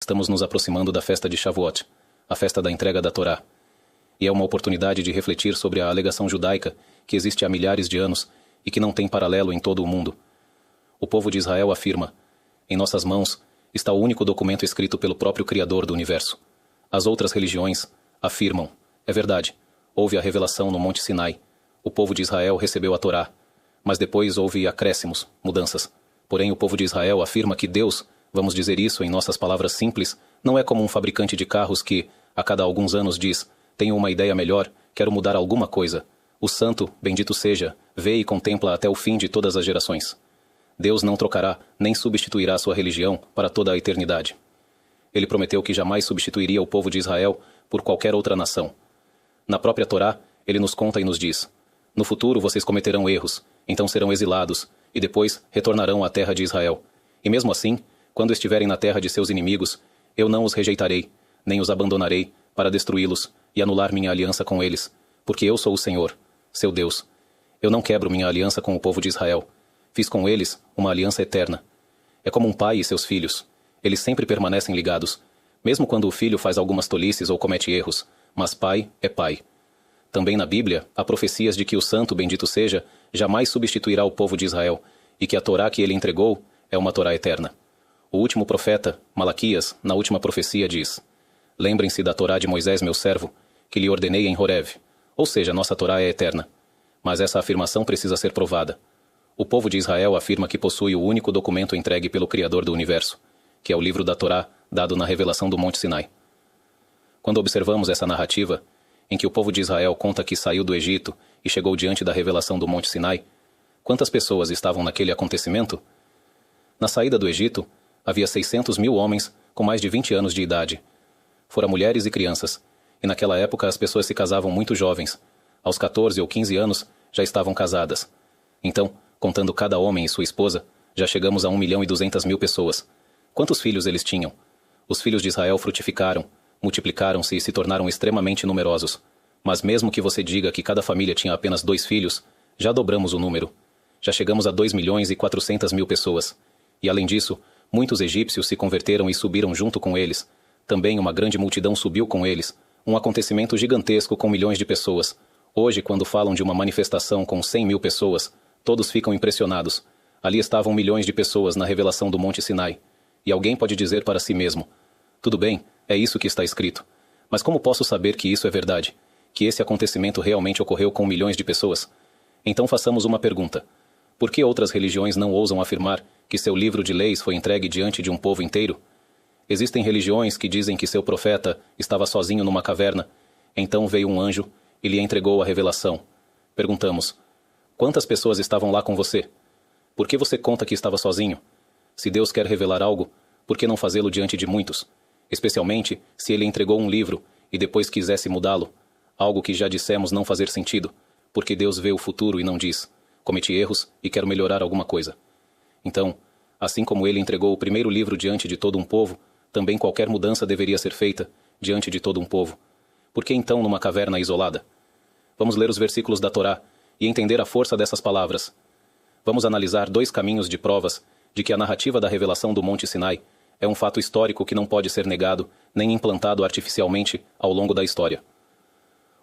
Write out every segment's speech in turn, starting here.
estamos nos aproximando da festa de Shavuot, a festa da entrega da Torá. E é uma oportunidade de refletir sobre a alegação judaica que existe há milhares de anos e que não tem paralelo em todo o mundo. O povo de Israel afirma: em nossas mãos está o único documento escrito pelo próprio Criador do universo. As outras religiões afirmam: é verdade, houve a revelação no Monte Sinai. O povo de Israel recebeu a Torá, mas depois houve acréscimos, mudanças. Porém, o povo de Israel afirma que Deus, vamos dizer isso em nossas palavras simples, não é como um fabricante de carros que, a cada alguns anos diz: tenho uma ideia melhor, quero mudar alguma coisa. O santo, bendito seja, vê e contempla até o fim de todas as gerações. Deus não trocará, nem substituirá sua religião para toda a eternidade. Ele prometeu que jamais substituiria o povo de Israel por qualquer outra nação. Na própria Torá, ele nos conta e nos diz: no futuro vocês cometerão erros, então serão exilados, e depois retornarão à terra de Israel. E mesmo assim, quando estiverem na terra de seus inimigos, eu não os rejeitarei, nem os abandonarei para destruí-los e anular minha aliança com eles, porque eu sou o Senhor, seu Deus. Eu não quebro minha aliança com o povo de Israel. Fiz com eles uma aliança eterna. É como um pai e seus filhos. Eles sempre permanecem ligados, mesmo quando o filho faz algumas tolices ou comete erros, mas pai é pai. Também na Bíblia, há profecias de que o santo, bendito seja, jamais substituirá o povo de Israel, e que a Torá que ele entregou é uma Torá eterna. O último profeta, Malaquias, na última profecia diz: lembrem-se da Torá de Moisés, meu servo, que lhe ordenei em Horeb. Ou seja, nossa Torá é eterna. Mas essa afirmação precisa ser provada. O povo de Israel afirma que possui o único documento entregue pelo Criador do universo, que é o livro da Torá, dado na revelação do Monte Sinai. Quando observamos essa narrativa, em que o povo de Israel conta que saiu do Egito e chegou diante da revelação do Monte Sinai, quantas pessoas estavam naquele acontecimento? Na saída do Egito, havia 600.000 homens com mais de 20 anos de idade. Fora mulheres e crianças, e naquela época as pessoas se casavam muito jovens. Aos 14 ou 15 anos já estavam casadas. Então, contando cada homem e sua esposa, já chegamos a 1.200.000 pessoas. Quantos filhos eles tinham? Os filhos de Israel frutificaram, multiplicaram-se e se tornaram extremamente numerosos. Mas mesmo que você diga que cada família tinha apenas 2 filhos, já dobramos o número. Já chegamos a 2.400.000 pessoas. E além disso, muitos egípcios se converteram e subiram junto com eles. Também uma grande multidão subiu com eles. Um acontecimento gigantesco com milhões de pessoas. Hoje, quando falam de uma manifestação com 100.000 pessoas, todos ficam impressionados. Ali estavam milhões de pessoas na revelação do Monte Sinai. E alguém pode dizer para si mesmo: tudo bem, é isso que está escrito. Mas como posso saber que isso é verdade? Que esse acontecimento realmente ocorreu com milhões de pessoas? Então façamos uma pergunta. Por que outras religiões não ousam afirmar que seu livro de leis foi entregue diante de um povo inteiro? Existem religiões que dizem que seu profeta estava sozinho numa caverna. Então veio um anjo e lhe entregou a revelação. Perguntamos: quantas pessoas estavam lá com você? Por que você conta que estava sozinho? Se Deus quer revelar algo, por que não fazê-lo diante de muitos? Especialmente se ele entregou um livro e depois quisesse mudá-lo, algo que já dissemos não fazer sentido, porque Deus vê o futuro e não diz: cometi erros e quero melhorar alguma coisa. Então, assim como ele entregou o primeiro livro diante de todo um povo, também qualquer mudança deveria ser feita diante de todo um povo. Por que então numa caverna isolada? Vamos ler os versículos da Torá e entender a força dessas palavras. Vamos analisar 2 caminhos de provas de que a narrativa da revelação do Monte Sinai é um fato histórico que não pode ser negado nem implantado artificialmente ao longo da história.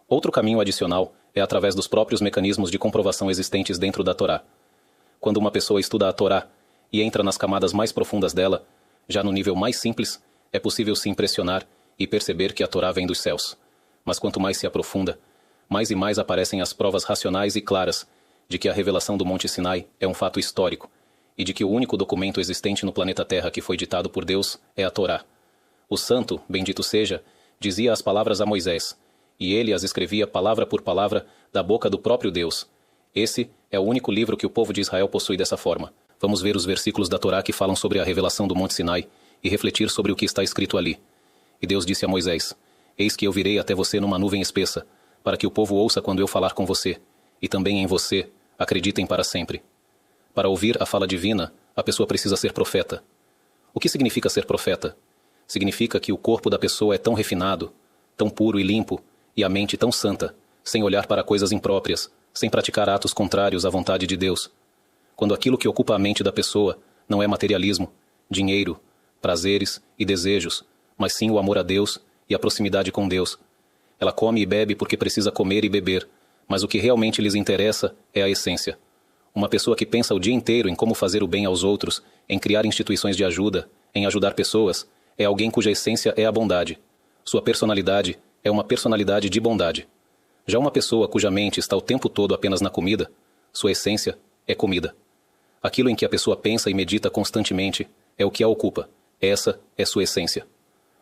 Outro caminho adicional é através dos próprios mecanismos de comprovação existentes dentro da Torá. Quando uma pessoa estuda a Torá e entra nas camadas mais profundas dela, já no nível mais simples, é possível se impressionar e perceber que a Torá vem dos céus. Mas quanto mais se aprofunda, mais e mais aparecem as provas racionais e claras de que a revelação do Monte Sinai é um fato histórico e de que o único documento existente no planeta Terra que foi ditado por Deus é a Torá. O santo, bendito seja, dizia as palavras a Moisés, e ele as escrevia palavra por palavra da boca do próprio Deus. Esse é o único livro que o povo de Israel possui dessa forma. Vamos ver os versículos da Torá que falam sobre a revelação do Monte Sinai e refletir sobre o que está escrito ali. E Deus disse a Moisés: eis que eu virei até você numa nuvem espessa, para que o povo ouça quando eu falar com você, e também em você acreditem para sempre. Para ouvir a fala divina, a pessoa precisa ser profeta. O que significa ser profeta? Significa que o corpo da pessoa é tão refinado, tão puro e limpo, e a mente tão santa, sem olhar para coisas impróprias, sem praticar atos contrários à vontade de Deus. Quando aquilo que ocupa a mente da pessoa não é materialismo, dinheiro, prazeres e desejos, mas sim o amor a Deus e a proximidade com Deus. Ela come e bebe porque precisa comer e beber, mas o que realmente lhes interessa é a essência. Uma pessoa que pensa o dia inteiro em como fazer o bem aos outros, em criar instituições de ajuda, em ajudar pessoas, é alguém cuja essência é a bondade. Sua personalidade é uma personalidade de bondade. Já uma pessoa cuja mente está o tempo todo apenas na comida, sua essência é comida. Aquilo em que a pessoa pensa e medita constantemente é o que a ocupa. Essa é sua essência.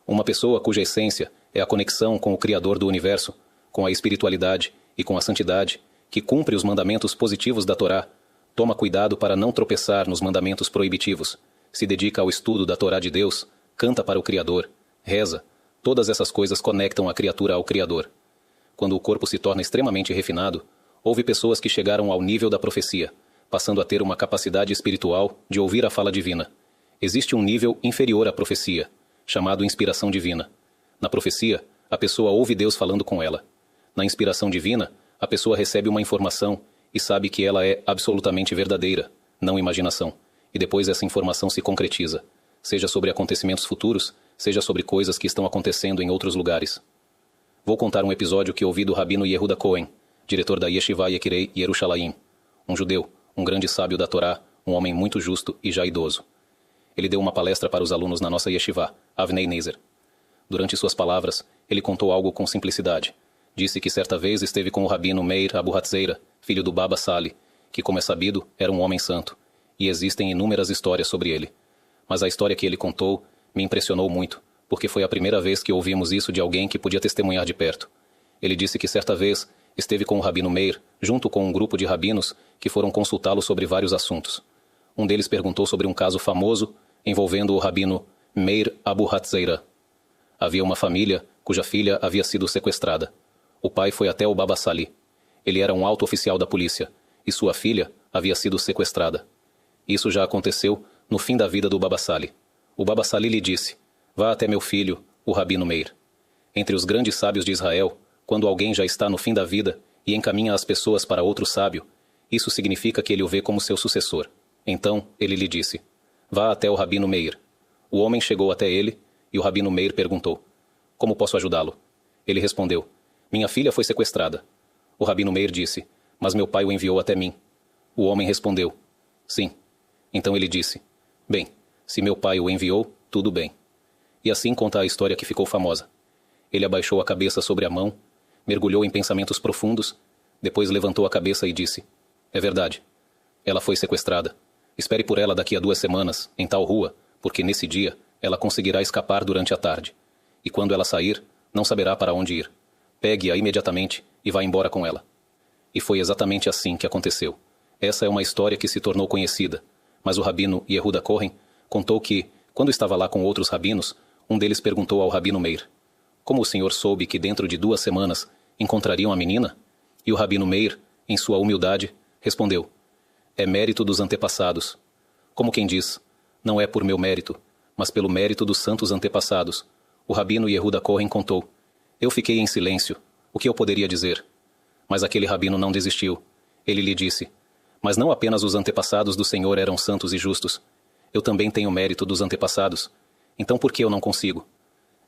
Uma pessoa cuja essência é a conexão com o Criador do Universo, com a espiritualidade e com a santidade, que cumpre os mandamentos positivos da Torá, toma cuidado para não tropeçar nos mandamentos proibitivos, se dedica ao estudo da Torá de Deus, canta para o Criador, reza, todas essas coisas conectam a criatura ao Criador. Quando o corpo se torna extremamente refinado, houve pessoas que chegaram ao nível da profecia, passando a ter uma capacidade espiritual de ouvir a fala divina. Existe um nível inferior à profecia, chamado inspiração divina. Na profecia, a pessoa ouve Deus falando com ela. Na inspiração divina, a pessoa recebe uma informação e sabe que ela é absolutamente verdadeira, não imaginação. E depois essa informação se concretiza, seja sobre acontecimentos futuros, seja sobre coisas que estão acontecendo em outros lugares. Vou contar um episódio que ouvi do Rabino Yehuda Cohen, diretor da Yeshiva Yekirei Yerushalayim, um judeu, um grande sábio da Torá, um homem muito justo e já idoso. Ele deu uma palestra para os alunos na nossa Yeshiva, Avnei Nezer. Durante suas palavras, ele contou algo com simplicidade. Disse que certa vez esteve com o Rabino Meir Abu Hatzeira, filho do Baba Sali, que, como é sabido, era um homem santo, e existem inúmeras histórias sobre ele. Mas a história que ele contou me impressionou muito, porque foi a primeira vez que ouvimos isso de alguém que podia testemunhar de perto. Ele disse que certa vez esteve com o Rabino Meir, junto com um grupo de rabinos que foram consultá-lo sobre vários assuntos. Um deles perguntou sobre um caso famoso envolvendo o Rabino Meir Abu Hatzeira. Havia uma família cuja filha havia sido sequestrada. O pai foi até o Baba Sali. Ele era um alto oficial da polícia, e sua filha havia sido sequestrada. Isso já aconteceu no fim da vida do Baba Sali. O Baba Sali lhe disse: "Vá até meu filho, o Rabino Meir." Entre os grandes sábios de Israel, quando alguém já está no fim da vida e encaminha as pessoas para outro sábio, isso significa que ele o vê como seu sucessor. Então, ele lhe disse: "Vá até o Rabino Meir." O homem chegou até ele, e o Rabino Meir perguntou: "Como posso ajudá-lo?" Ele respondeu: "Minha filha foi sequestrada." O Rabino Meir disse: "Mas meu pai o enviou até mim." O homem respondeu: "Sim." Então ele disse: "Bem, se meu pai o enviou, tudo bem." E assim conta a história que ficou famosa. Ele abaixou a cabeça sobre a mão, mergulhou em pensamentos profundos, depois levantou a cabeça e disse: "É verdade. Ela foi sequestrada. Espere por ela daqui a 2 semanas, em tal rua, porque nesse dia ela conseguirá escapar durante a tarde. E quando ela sair, não saberá para onde ir. Pegue-a imediatamente e vá embora com ela." E foi exatamente assim que aconteceu. Essa é uma história que se tornou conhecida, mas o Rabino Yehuda Cohen contou que, quando estava lá com outros rabinos, um deles perguntou ao Rabino Meir: "Como o senhor soube que dentro de 2 semanas encontrariam a menina?" E o Rabino Meir, em sua humildade, respondeu: "É mérito dos antepassados." Como quem diz: "Não é por meu mérito, mas pelo mérito dos santos antepassados." O Rabino Yehuda Cohen contou: "Eu fiquei em silêncio. O que eu poderia dizer?" Mas aquele rabino não desistiu. Ele lhe disse: "Mas não apenas os antepassados do Senhor eram santos e justos. Eu também tenho mérito dos antepassados. Então por que eu não consigo?"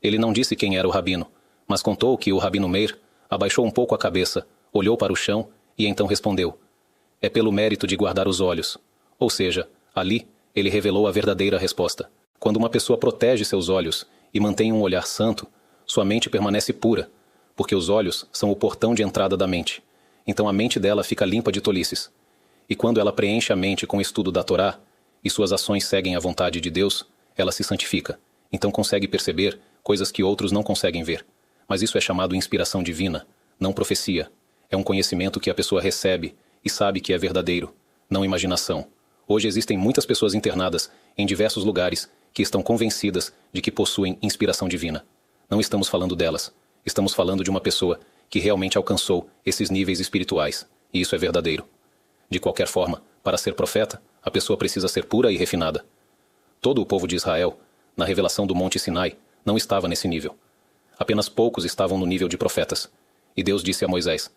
Ele não disse quem era o rabino, mas contou que o Rabino Meir abaixou um pouco a cabeça, olhou para o chão e então respondeu: "É pelo mérito de guardar os olhos." Ou seja, ali ele revelou a verdadeira resposta. Quando uma pessoa protege seus olhos e mantém um olhar santo, sua mente permanece pura, porque os olhos são o portão de entrada da mente. Então a mente dela fica limpa de tolices. E quando ela preenche a mente com o estudo da Torá, e suas ações seguem a vontade de Deus, ela se santifica. Então consegue perceber coisas que outros não conseguem ver. Mas isso é chamado inspiração divina, não profecia. É um conhecimento que a pessoa recebe e sabe que é verdadeiro, não imaginação. Hoje existem muitas pessoas internadas em diversos lugares que estão convencidas de que possuem inspiração divina. Não estamos falando delas. Estamos falando de uma pessoa que realmente alcançou esses níveis espirituais, e isso é verdadeiro. De qualquer forma, para ser profeta, a pessoa precisa ser pura e refinada. Todo o povo de Israel, na revelação do Monte Sinai, não estava nesse nível. Apenas poucos estavam no nível de profetas. E Deus disse a Moisés: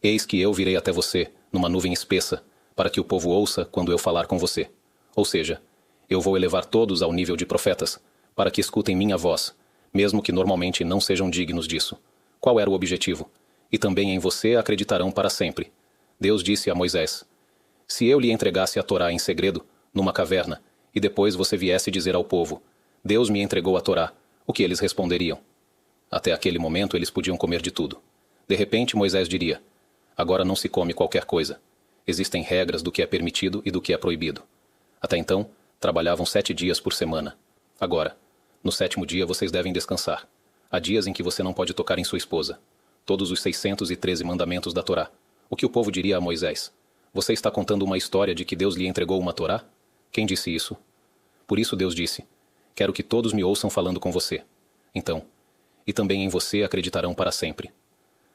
"Eis que eu virei até você, numa nuvem espessa, para que o povo ouça quando eu falar com você." Ou seja, eu vou elevar todos ao nível de profetas, para que escutem minha voz, mesmo que normalmente não sejam dignos disso. Qual era o objetivo? E também em você acreditarão para sempre. Deus disse a Moisés: se eu lhe entregasse a Torá em segredo, numa caverna, e depois você viesse dizer ao povo: Deus me entregou a Torá, o que eles responderiam? Até aquele momento eles podiam comer de tudo. De repente Moisés diria: agora não se come qualquer coisa. Existem regras do que é permitido e do que é proibido. Até então, trabalhavam 7 dias por semana. Agora, no 7º dia vocês devem descansar. Há dias em que você não pode tocar em sua esposa. Todos os 613 mandamentos da Torá. O que o povo diria a Moisés? Você está contando uma história de que Deus lhe entregou uma Torá? Quem disse isso? Por isso Deus disse: quero que todos me ouçam falando com você. Então, e também em você acreditarão para sempre.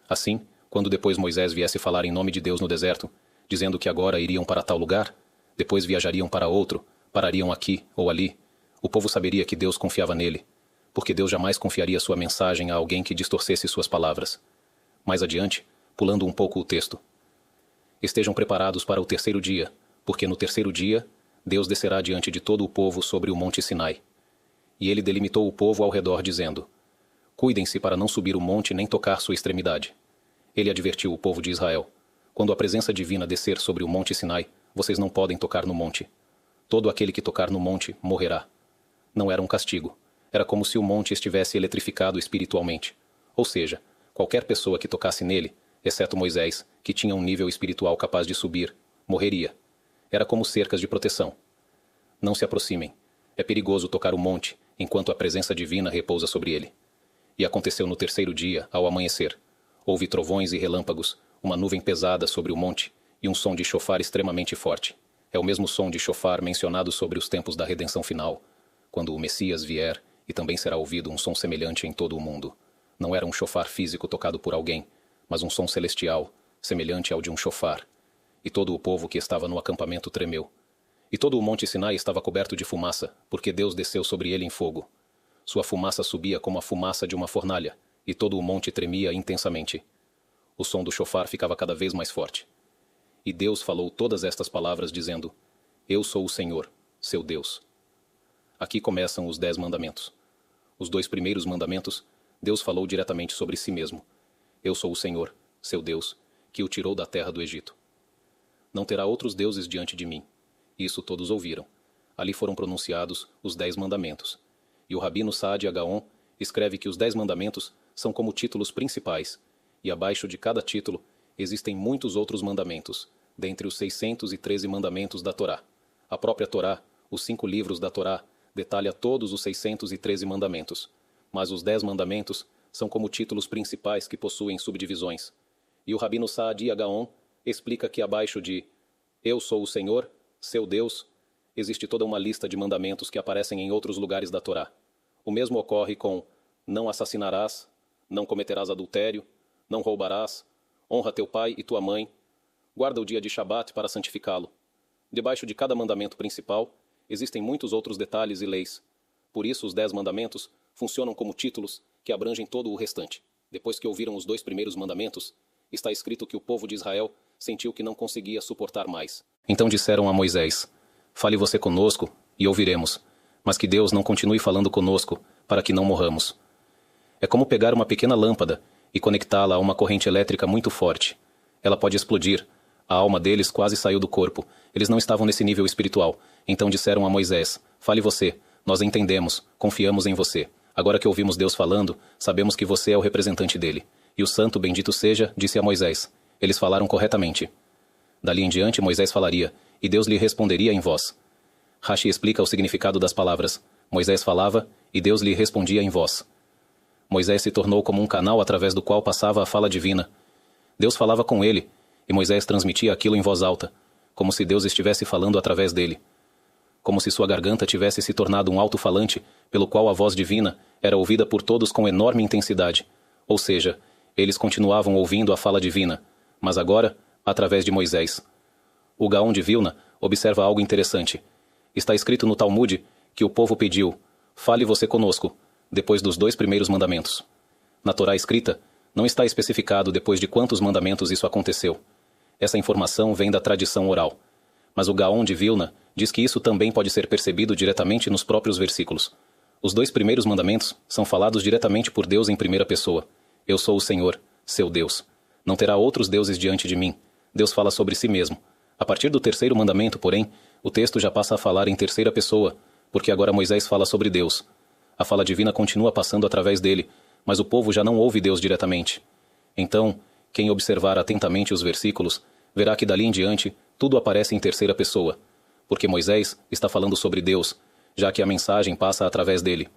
Assim, quando depois Moisés viesse falar em nome de Deus no deserto, dizendo que agora iriam para tal lugar, depois viajariam para outro, parariam aqui ou ali, o povo saberia que Deus confiava nele, porque Deus jamais confiaria sua mensagem a alguém que distorcesse suas palavras. Mais adiante, pulando um pouco o texto: estejam preparados para o 3º dia, porque no 3º dia Deus descerá diante de todo o povo sobre o monte Sinai. E ele delimitou o povo ao redor, dizendo: cuidem-se para não subir o monte nem tocar sua extremidade. Ele advertiu o povo de Israel: quando a presença divina descer sobre o monte Sinai, vocês não podem tocar no monte. Todo aquele que tocar no monte morrerá. Não era um castigo. Era como se o monte estivesse eletrificado espiritualmente. Ou seja, qualquer pessoa que tocasse nele, exceto Moisés, que tinha um nível espiritual capaz de subir, morreria. Era como cercas de proteção. Não se aproximem. É perigoso tocar o monte enquanto a presença divina repousa sobre ele. E aconteceu no 3º dia, ao amanhecer. Houve trovões e relâmpagos, uma nuvem pesada sobre o monte e um som de chofar extremamente forte. É o mesmo som de chofar mencionado sobre os tempos da redenção final, quando o Messias vier, e também será ouvido um som semelhante em todo o mundo. Não era um chofar físico tocado por alguém, mas um som celestial, semelhante ao de um chofar. E todo o povo que estava no acampamento tremeu. E todo o monte Sinai estava coberto de fumaça, porque Deus desceu sobre ele em fogo. Sua fumaça subia como a fumaça de uma fornalha, e todo o monte tremia intensamente. O som do chofar ficava cada vez mais forte. E Deus falou todas estas palavras, dizendo: eu sou o Senhor, seu Deus. Aqui começam os 10 mandamentos. Os 2 primeiros mandamentos, Deus falou diretamente sobre si mesmo: eu sou o Senhor, seu Deus, que o tirou da terra do Egito. Não terá outros deuses diante de mim. Isso todos ouviram. Ali foram pronunciados os 10 mandamentos. E o rabino Saadia Gaon escreve que os 10 mandamentos são como títulos principais, e abaixo de cada título existem muitos outros mandamentos, dentre os 613 mandamentos da Torá. A própria Torá, os 5 livros da Torá, detalha todos os 613 mandamentos, mas os 10 mandamentos são como títulos principais que possuem subdivisões. E o rabino Saadia Gaon explica que abaixo de eu sou o Senhor, seu Deus, existe toda uma lista de mandamentos que aparecem em outros lugares da Torá. O mesmo ocorre com não assassinarás, não cometerás adultério, não roubarás, honra teu pai e tua mãe, guarda o dia de Shabat para santificá-lo. Debaixo de cada mandamento principal, existem muitos outros detalhes e leis. Por isso os 10 mandamentos funcionam como títulos que abrangem todo o restante. Depois que ouviram os 2 primeiros mandamentos, está escrito que o povo de Israel sentiu que não conseguia suportar mais. Então disseram a Moisés: fale você conosco e ouviremos, mas que Deus não continue falando conosco, para que não morramos. É como pegar uma pequena lâmpada e conectá-la a uma corrente elétrica muito forte. Ela pode explodir. A alma deles quase saiu do corpo. Eles não estavam nesse nível espiritual. Então disseram a Moisés: fale você, nós entendemos, confiamos em você. Agora que ouvimos Deus falando, sabemos que você é o representante dele. E o santo, bendito seja, disse a Moisés: eles falaram corretamente. Dali em diante Moisés falaria, e Deus lhe responderia em voz. Rashi explica o significado das palavras. Moisés falava, e Deus lhe respondia em voz. Moisés se tornou como um canal através do qual passava a fala divina. Deus falava com ele, e Moisés transmitia aquilo em voz alta, como se Deus estivesse falando através dele. Como se sua garganta tivesse se tornado um alto-falante, pelo qual a voz divina era ouvida por todos com enorme intensidade. Ou seja, eles continuavam ouvindo a fala divina, mas agora, através de Moisés. O Gaon de Vilna observa algo interessante. Está escrito no Talmud que o povo pediu: fale você conosco, depois dos 2 primeiros mandamentos. Na Torá escrita, não está especificado depois de quantos mandamentos isso aconteceu. Essa informação vem da tradição oral. Mas o Gaon de Vilna diz que isso também pode ser percebido diretamente nos próprios versículos. Os 2 primeiros mandamentos são falados diretamente por Deus em primeira pessoa. Eu sou o Senhor, seu Deus. Não terá outros deuses diante de mim. Deus fala sobre si mesmo. A partir do 3º mandamento, porém, o texto já passa a falar em terceira pessoa, porque agora Moisés fala sobre Deus. A fala divina continua passando através dele, mas o povo já não ouve Deus diretamente. Então, quem observar atentamente os versículos, verá que dali em diante tudo aparece em terceira pessoa, porque Moisés está falando sobre Deus, já que a mensagem passa através dele.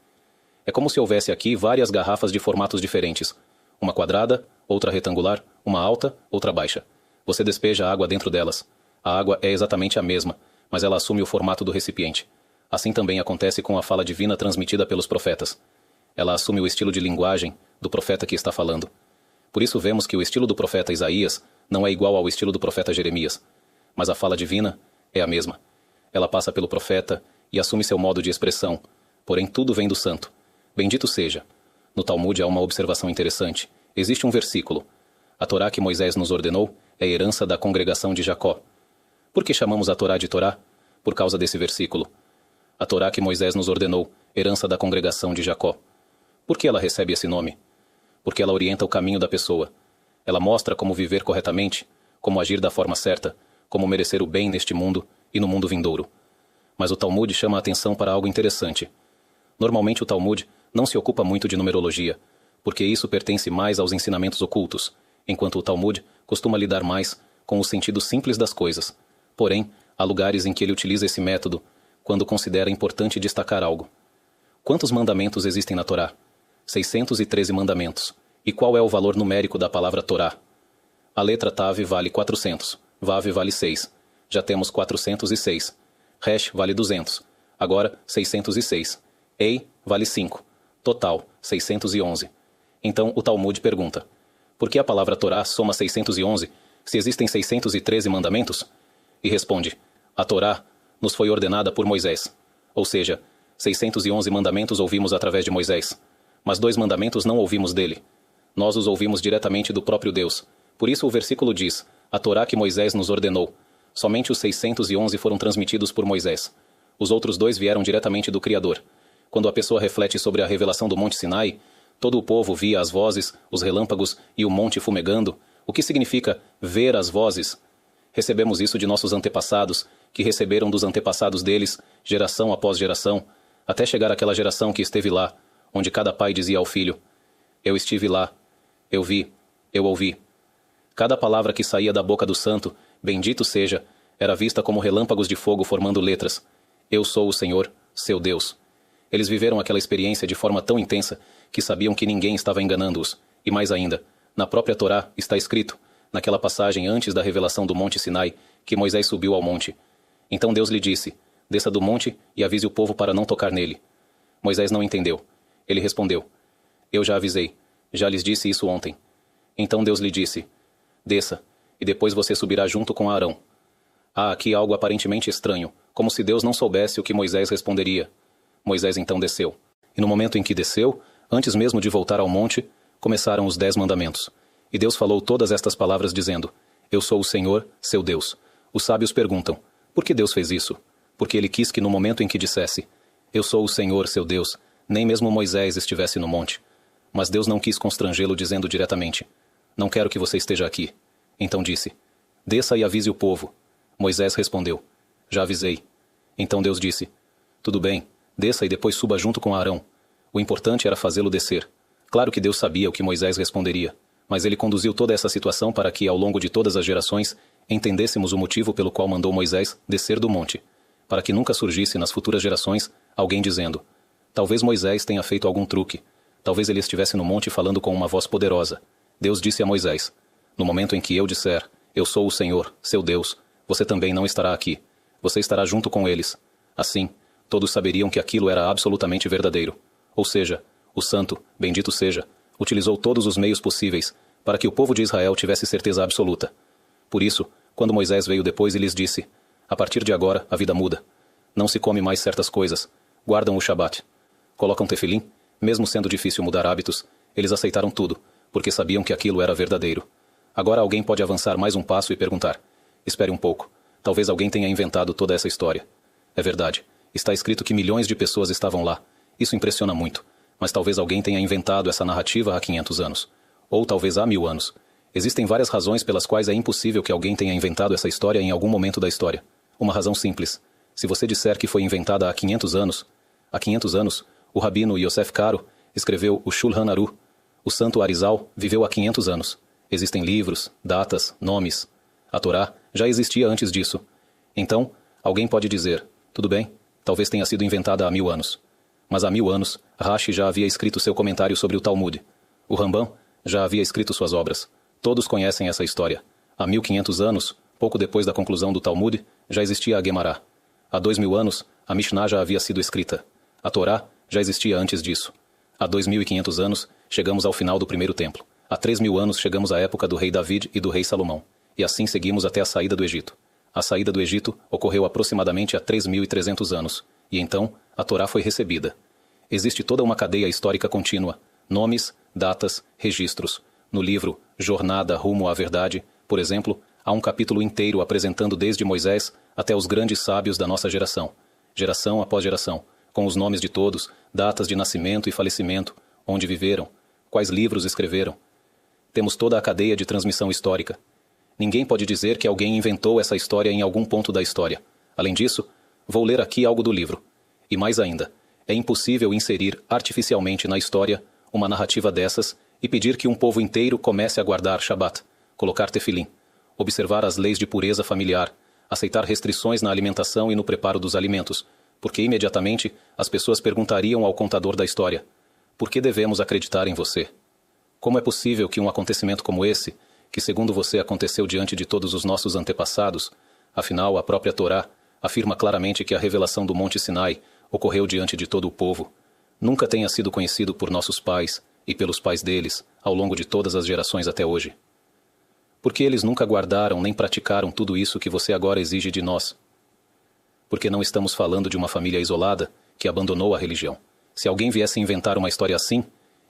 É como se houvesse aqui várias garrafas de formatos diferentes, uma quadrada, outra retangular, uma alta, outra baixa. Você despeja a água dentro delas. A água é exatamente a mesma, mas ela assume o formato do recipiente. Assim também acontece com a fala divina transmitida pelos profetas. Ela assume o estilo de linguagem do profeta que está falando. Por isso vemos que o estilo do profeta Isaías não é igual ao estilo do profeta Jeremias, mas a fala divina é a mesma. Ela passa pelo profeta e assume seu modo de expressão, porém tudo vem do santo. Bendito seja. No Talmud há uma observação interessante. Existe um versículo. A Torá que Moisés nos ordenou é herança da congregação de Jacó. Por que chamamos a Torá de Torá? Por causa desse versículo. A Torá que Moisés nos ordenou, herança da congregação de Jacó. Por que ela recebe esse nome? Porque ela orienta o caminho da pessoa. Ela mostra como viver corretamente, como agir da forma certa, como merecer o bem neste mundo e no mundo vindouro. Mas o Talmud chama a atenção para algo interessante. Normalmente o Talmud não se ocupa muito de numerologia, porque isso pertence mais aos ensinamentos ocultos, enquanto o Talmud costuma lidar mais com o sentido simples das coisas. Porém, há lugares em que ele utiliza esse método quando considera importante destacar algo. Quantos mandamentos existem na Torá? 613 mandamentos. E qual é o valor numérico da palavra Torá? A letra Tav vale 400, Vav vale 6. Já temos 406. Resh vale 200. Agora, 606. Ei vale 5. Total, 611. Então, o Talmud pergunta: por que a palavra Torá soma 611 se existem 613 mandamentos? E responde: a Torá nos foi ordenada por Moisés. Ou seja, 611 mandamentos ouvimos através de Moisés. Mas 2 mandamentos não ouvimos dele. Nós os ouvimos diretamente do próprio Deus. Por isso o versículo diz: a Torá que Moisés nos ordenou. Somente os 611 foram transmitidos por Moisés. Os outros 2 vieram diretamente do Criador. Quando a pessoa reflete sobre a revelação do Monte Sinai, todo o povo via as vozes, os relâmpagos e o monte fumegando. O que significa ver as vozes? Recebemos isso de nossos antepassados, que receberam dos antepassados deles, geração após geração, até chegar àquela geração que esteve lá, onde cada pai dizia ao filho: eu estive lá, eu vi, eu ouvi. Cada palavra que saía da boca do santo, bendito seja, era vista como relâmpagos de fogo formando letras. Eu sou o Senhor, seu Deus. Eles viveram aquela experiência de forma tão intensa que sabiam que ninguém estava enganando-os. E mais ainda, na própria Torá está escrito, naquela passagem antes da revelação do Monte Sinai, que Moisés subiu ao monte. Então Deus lhe disse: desça do monte e avise o povo para não tocar nele. Moisés não entendeu. Ele respondeu: eu já avisei, já lhes disse isso ontem. Então Deus lhe disse: desça, e depois você subirá junto com Arão. Há aqui algo aparentemente estranho, como se Deus não soubesse o que Moisés responderia. Moisés então desceu. E no momento em que desceu, antes mesmo de voltar ao monte, começaram os 10 mandamentos. E Deus falou todas estas palavras dizendo: eu sou o Senhor, seu Deus. Os sábios perguntam: por que Deus fez isso? Porque ele quis que no momento em que dissesse: eu sou o Senhor, seu Deus, nem mesmo Moisés estivesse no monte. Mas Deus não quis constrangê-lo dizendo diretamente: não quero que você esteja aqui. Então disse: desça e avise o povo. Moisés respondeu: já avisei. Então Deus disse: tudo bem, desça e depois suba junto com Arão. O importante era fazê-lo descer. Claro que Deus sabia o que Moisés responderia, mas ele conduziu toda essa situação para que, ao longo de todas as gerações, entendêssemos o motivo pelo qual mandou Moisés descer do monte, para que nunca surgisse nas futuras gerações alguém dizendo: talvez Moisés tenha feito algum truque, talvez ele estivesse no monte falando com uma voz poderosa. Deus disse a Moisés: no momento em que eu disser: eu sou o Senhor, seu Deus, você também não estará aqui. Você estará junto com eles. Assim, todos saberiam que aquilo era absolutamente verdadeiro. Ou seja, o santo, bendito seja, utilizou todos os meios possíveis para que o povo de Israel tivesse certeza absoluta. Por isso, quando Moisés veio depois e lhes disse: a partir de agora a vida muda. Não se come mais certas coisas. Guardam o Shabat. Colocam tefilim. Mesmo sendo difícil mudar hábitos, eles aceitaram tudo, porque sabiam que aquilo era verdadeiro. Agora alguém pode avançar mais um passo e perguntar: espere um pouco. Talvez alguém tenha inventado toda essa história. É verdade. Está escrito que milhões de pessoas estavam lá, Isso impressiona muito, mas talvez alguém tenha inventado essa narrativa há 500 anos. Ou talvez há 1000 anos. Existem várias razões pelas quais é impossível que alguém tenha inventado essa história em algum momento da história. Uma razão simples. Se você disser que foi inventada há 500 anos, o rabino Yosef Karo escreveu o Shulchan Aruch. O santo Arizal viveu há 500 anos. Existem livros, datas, nomes. A Torá já existia antes disso. Então, alguém pode dizer, tudo bem, talvez tenha sido inventada há 1000 anos. Mas há 1000 anos, Rashi já havia escrito seu comentário sobre o Talmud. O Rambam já havia escrito suas obras. Todos conhecem essa história. Há 1500 anos, pouco depois da conclusão do Talmud, já existia a Guemará. Há 2000 anos, a Mishnah já havia sido escrita. A Torá já existia antes disso. Há 2500 anos, chegamos ao final do primeiro templo. Há 3000 anos, chegamos à época do rei David e do rei Salomão. E assim seguimos até a saída do Egito. A saída do Egito ocorreu aproximadamente há 3300 anos. E então, a Torá foi recebida. Existe toda uma cadeia histórica contínua. Nomes, datas, registros. No livro Jornada Rumo à Verdade, por exemplo, há um capítulo inteiro apresentando desde Moisés até os grandes sábios da nossa geração. Geração após geração. Com os nomes de todos, datas de nascimento e falecimento, onde viveram, quais livros escreveram. Temos toda a cadeia de transmissão histórica. Ninguém pode dizer que alguém inventou essa história em algum ponto da história. Além disso, vou ler aqui algo do livro. E mais ainda, é impossível inserir artificialmente na história uma narrativa dessas e pedir que um povo inteiro comece a guardar Shabat, colocar tefilim, observar as leis de pureza familiar, aceitar restrições na alimentação e no preparo dos alimentos, porque imediatamente as pessoas perguntariam ao contador da história: por que devemos acreditar em você? Como é possível que um acontecimento como esse, que segundo você aconteceu diante de todos os nossos antepassados, afinal a própria Torá afirma claramente que a revelação do Monte Sinai ocorreu diante de todo o povo, nunca tenha sido conhecido por nossos pais e pelos pais deles ao longo de todas as gerações até hoje? Porque eles nunca guardaram nem praticaram tudo isso que você agora exige de nós? Porque não estamos falando de uma família isolada que abandonou a religião. Se alguém viesse inventar uma história assim,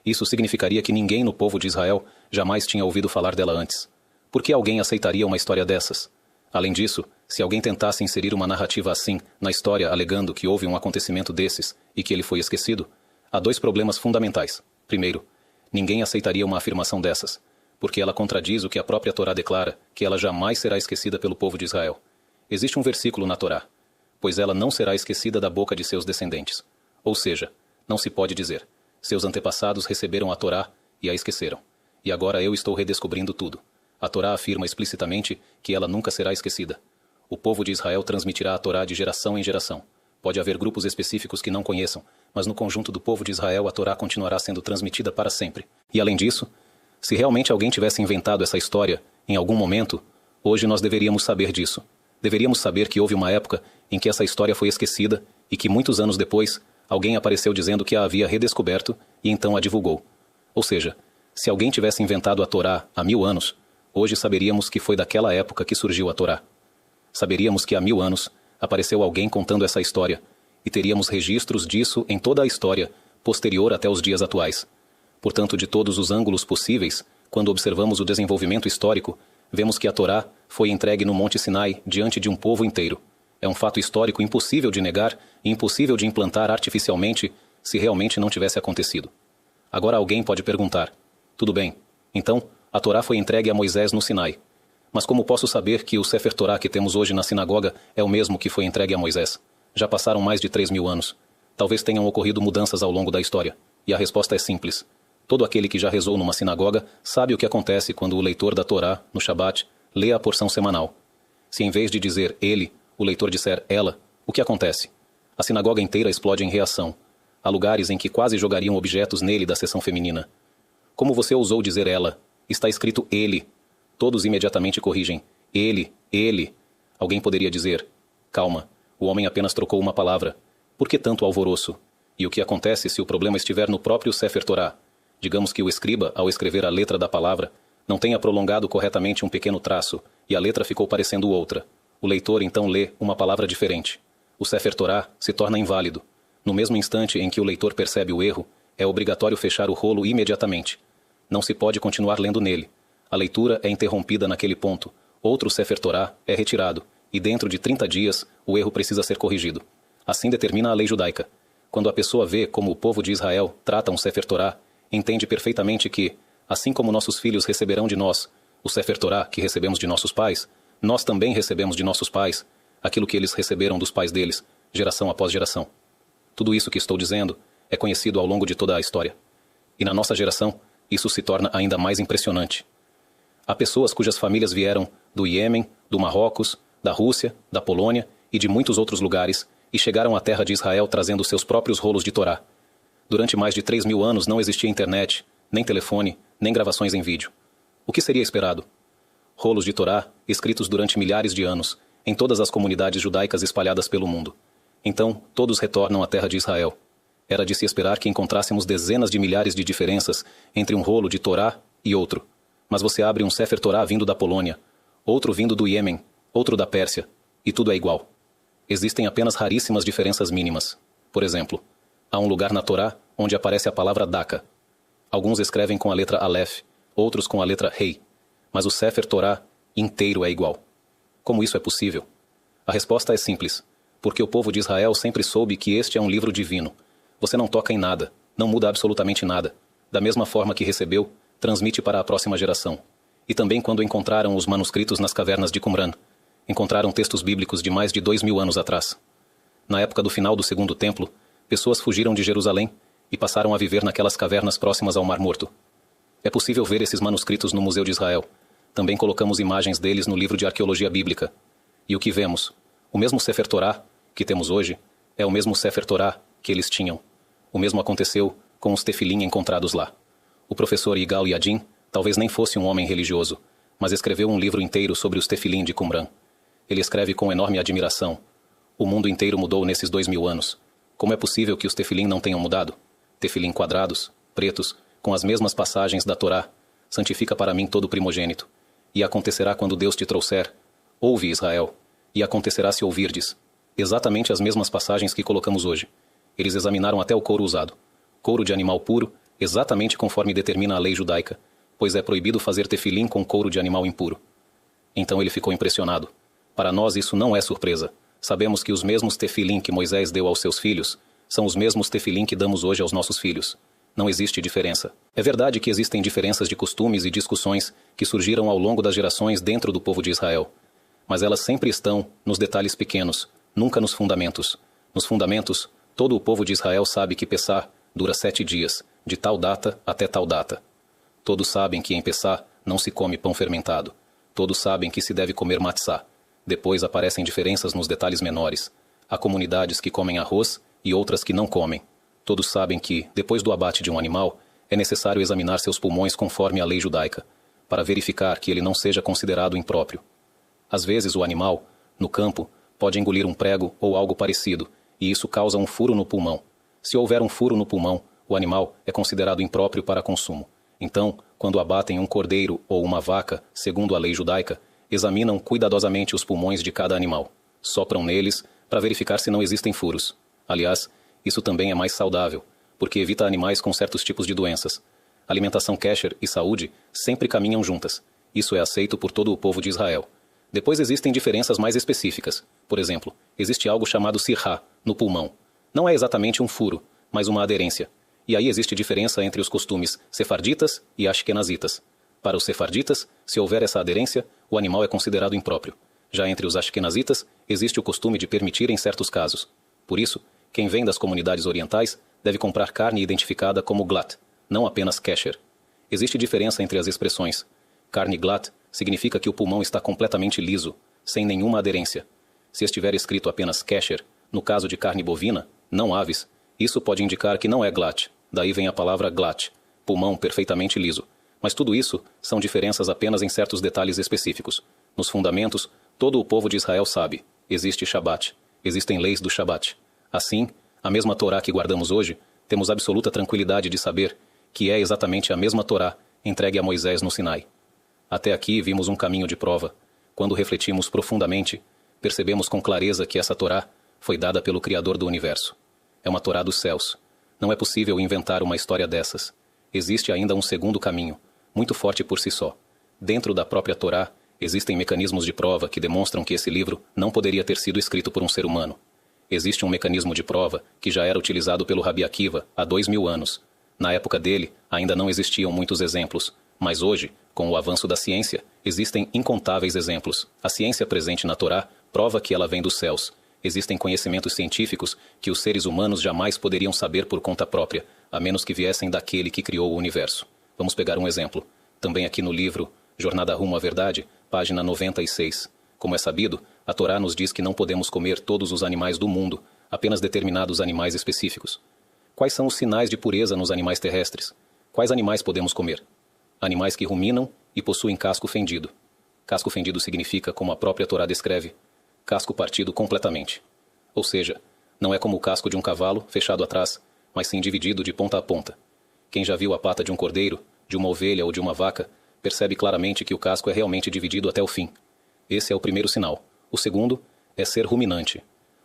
isso significaria que ninguém no povo de Israel jamais tinha ouvido falar dela antes. Por que alguém aceitaria uma história dessas? Além disso, se alguém tentasse inserir uma narrativa assim na história alegando que houve um acontecimento desses e que ele foi esquecido, há dois problemas fundamentais. Primeiro, ninguém aceitaria uma afirmação dessas, porque ela contradiz o que a própria Torá declara, que ela jamais será esquecida pelo povo de Israel. Existe um versículo na Torá: pois ela não será esquecida da boca de seus descendentes. Ou seja, não se pode dizer, seus antepassados receberam a Torá e a esqueceram. E agora eu estou redescobrindo tudo. A Torá afirma explicitamente que ela nunca será esquecida. O povo de Israel transmitirá a Torá de geração em geração. Pode haver grupos específicos que não conheçam, mas no conjunto do povo de Israel a Torá continuará sendo transmitida para sempre. E além disso, se realmente alguém tivesse inventado essa história em algum momento, hoje nós deveríamos saber disso. Deveríamos saber que houve uma época em que essa história foi esquecida e que muitos anos depois alguém apareceu dizendo que a havia redescoberto e então a divulgou. Ou seja, se alguém tivesse inventado a Torá há 1000 anos, hoje saberíamos que foi daquela época que surgiu a Torá. Saberíamos que há 1000 anos apareceu alguém contando essa história e teríamos registros disso em toda a história posterior até os dias atuais. Portanto, de todos os ângulos possíveis, quando observamos o desenvolvimento histórico, vemos que a Torá foi entregue no Monte Sinai diante de um povo inteiro. É um fato histórico impossível de negar e impossível de implantar artificialmente se realmente não tivesse acontecido. Agora alguém pode perguntar: tudo bem, então a Torá foi entregue a Moisés no Sinai. Mas como posso saber que o Sefer Torá que temos hoje na sinagoga é o mesmo que foi entregue a Moisés? Já passaram mais de 3000 anos. Talvez tenham ocorrido mudanças ao longo da história. E a resposta é simples. Todo aquele que já rezou numa sinagoga sabe o que acontece quando o leitor da Torá, no Shabat, lê a porção semanal. Se em vez de dizer ele, o leitor disser ela, o que acontece? A sinagoga inteira explode em reação. Há lugares em que quase jogariam objetos nele da seção feminina. Como você ousou dizer ela? Está escrito ele. Todos imediatamente corrigem. Ele, ele. Alguém poderia dizer: calma, o homem apenas trocou uma palavra. Por que tanto alvoroço? E o que acontece se o problema estiver no próprio Sefer Torá? Digamos que o escriba, ao escrever a letra da palavra, não tenha prolongado corretamente um pequeno traço, e a letra ficou parecendo outra. O leitor então lê uma palavra diferente. O Sefer Torá se torna inválido. No mesmo instante em que o leitor percebe o erro, é obrigatório fechar o rolo imediatamente. Não se pode continuar lendo nele. A leitura é interrompida naquele ponto. Outro Sefer Torá é retirado, e dentro de 30 dias, o erro precisa ser corrigido. Assim determina a lei judaica. Quando a pessoa vê como o povo de Israel trata um Sefer Torá, entende perfeitamente que, assim como nossos filhos receberão de nós o Sefer Torá que recebemos de nossos pais, nós também recebemos de nossos pais aquilo que eles receberam dos pais deles, geração após geração. Tudo isso que estou dizendo é conhecido ao longo de toda a história. E na nossa geração, isso se torna ainda mais impressionante. Há pessoas cujas famílias vieram do Iêmen, do Marrocos, da Rússia, da Polônia e de muitos outros lugares e chegaram à terra de Israel trazendo seus próprios rolos de Torá. Durante mais de 3.000 anos não existia internet, nem telefone, nem gravações em vídeo. O que seria esperado? Rolos de Torá, escritos durante milhares de anos, em todas as comunidades judaicas espalhadas pelo mundo. Então, todos retornam à terra de Israel. Era de se esperar que encontrássemos dezenas de milhares de diferenças entre um rolo de Torá e outro. Mas você abre um Sefer Torá vindo da Polônia, outro vindo do Iêmen, outro da Pérsia, e tudo é igual. Existem apenas raríssimas diferenças mínimas. Por exemplo, há um lugar na Torá onde aparece a palavra Daka. Alguns escrevem com a letra Aleph, outros com a letra Rei, mas o Sefer Torá inteiro é igual. Como isso é possível? A resposta é simples, porque o povo de Israel sempre soube que este é um livro divino. Você não toca em nada, não muda absolutamente nada. Da mesma forma que recebeu, transmite para a próxima geração. E também quando encontraram os manuscritos nas cavernas de Qumran, encontraram textos bíblicos de mais de 2.000 anos atrás. Na época do final do Segundo Templo, pessoas fugiram de Jerusalém e passaram a viver naquelas cavernas próximas ao Mar Morto. É possível ver esses manuscritos no Museu de Israel. Também colocamos imagens deles no livro de arqueologia bíblica. E o que vemos? O mesmo Sefer Torá, que temos hoje, é o mesmo Sefer Torá que eles tinham. O mesmo aconteceu com os tefilim encontrados lá. O professor Yigal Yadin talvez nem fosse um homem religioso, mas escreveu um livro inteiro sobre os tefilim de Qumran. Ele escreve com enorme admiração. O mundo inteiro mudou nesses 2.000 anos. Como é possível que os tefilim não tenham mudado? Tefilim quadrados, pretos, com as mesmas passagens da Torá. Santifica para mim todo primogênito. E acontecerá quando Deus te trouxer. Ouve, Israel. E acontecerá se ouvirdes. Exatamente as mesmas passagens que colocamos hoje. Eles examinaram até o couro usado. Couro de animal puro, exatamente conforme determina a lei judaica, pois é proibido fazer tefilim com couro de animal impuro. Então ele ficou impressionado. Para nós isso não é surpresa. Sabemos que os mesmos tefilim que Moisés deu aos seus filhos são os mesmos tefilim que damos hoje aos nossos filhos. Não existe diferença. É verdade que existem diferenças de costumes e discussões que surgiram ao longo das gerações dentro do povo de Israel. Mas elas sempre estão nos detalhes pequenos, nunca nos fundamentos. Nos fundamentos, todo o povo de Israel sabe que Pessá dura 7 dias, de tal data até tal data. Todos sabem que em Pessá não se come pão fermentado. Todos sabem que se deve comer matzá. Depois aparecem diferenças nos detalhes menores. Há comunidades que comem arroz e outras que não comem. Todos sabem que, depois do abate de um animal, é necessário examinar seus pulmões conforme a lei judaica, para verificar que ele não seja considerado impróprio. Às vezes o animal, no campo, pode engolir um prego ou algo parecido, e isso causa um furo no pulmão. Se houver um furo no pulmão, o animal é considerado impróprio para consumo. Então, quando abatem um cordeiro ou uma vaca, segundo a lei judaica, examinam cuidadosamente os pulmões de cada animal. Sopram neles para verificar se não existem furos. Aliás, isso também é mais saudável, porque evita animais com certos tipos de doenças. Alimentação kosher e saúde sempre caminham juntas. Isso é aceito por todo o povo de Israel. Depois existem diferenças mais específicas. Por exemplo, existe algo chamado sirá, no pulmão. Não é exatamente um furo, mas uma aderência. E aí existe diferença entre os costumes sefarditas e ashkenazitas. Para os sefarditas, se houver essa aderência, o animal é considerado impróprio. Já entre os ashkenazitas, existe o costume de permitir em certos casos. Por isso, quem vem das comunidades orientais deve comprar carne identificada como glat, não apenas kosher. Existe diferença entre as expressões. Carne glat significa que o pulmão está completamente liso, sem nenhuma aderência. Se estiver escrito apenas kosher, no caso de carne bovina, não aves, isso pode indicar que não é glat. Daí vem a palavra glat, pulmão perfeitamente liso. Mas tudo isso são diferenças apenas em certos detalhes específicos. Nos fundamentos, todo o povo de Israel sabe. Existe Shabat. Existem leis do Shabat. Assim, a mesma Torá que guardamos hoje, temos absoluta tranquilidade de saber que é exatamente a mesma Torá entregue a Moisés no Sinai. Até aqui vimos um caminho de prova. Quando refletimos profundamente, percebemos com clareza que essa Torá foi dada pelo Criador do Universo. É uma Torá dos céus. Não é possível inventar uma história dessas. Existe ainda um segundo caminho, muito forte por si só. Dentro da própria Torá, existem mecanismos de prova que demonstram que esse livro não poderia ter sido escrito por um ser humano. Existe um mecanismo de prova que já era utilizado pelo Rabi Akiva há 2000 anos. Na época dele, ainda não existiam muitos exemplos, mas hoje, com o avanço da ciência, existem incontáveis exemplos. A ciência presente na Torá prova que ela vem dos céus. Existem conhecimentos científicos que os seres humanos jamais poderiam saber por conta própria, a menos que viessem daquele que criou o universo. Vamos pegar um exemplo. Também aqui no livro Jornada Rumo à Verdade, página 96. Como é sabido, a Torá nos diz que não podemos comer todos os animais do mundo, apenas determinados animais específicos. Quais são os sinais de pureza nos animais terrestres? Quais animais podemos comer? Animais que ruminam e possuem casco fendido. Casco fendido significa, como a própria Torá descreve, casco partido completamente. Ou seja, não é como o casco de um cavalo fechado atrás, mas sim dividido de ponta a ponta. Quem já viu a pata de um cordeiro, de uma ovelha ou de uma vaca, percebe claramente que o casco é realmente dividido até o fim. Esse é o primeiro sinal. O segundo é ser ruminante.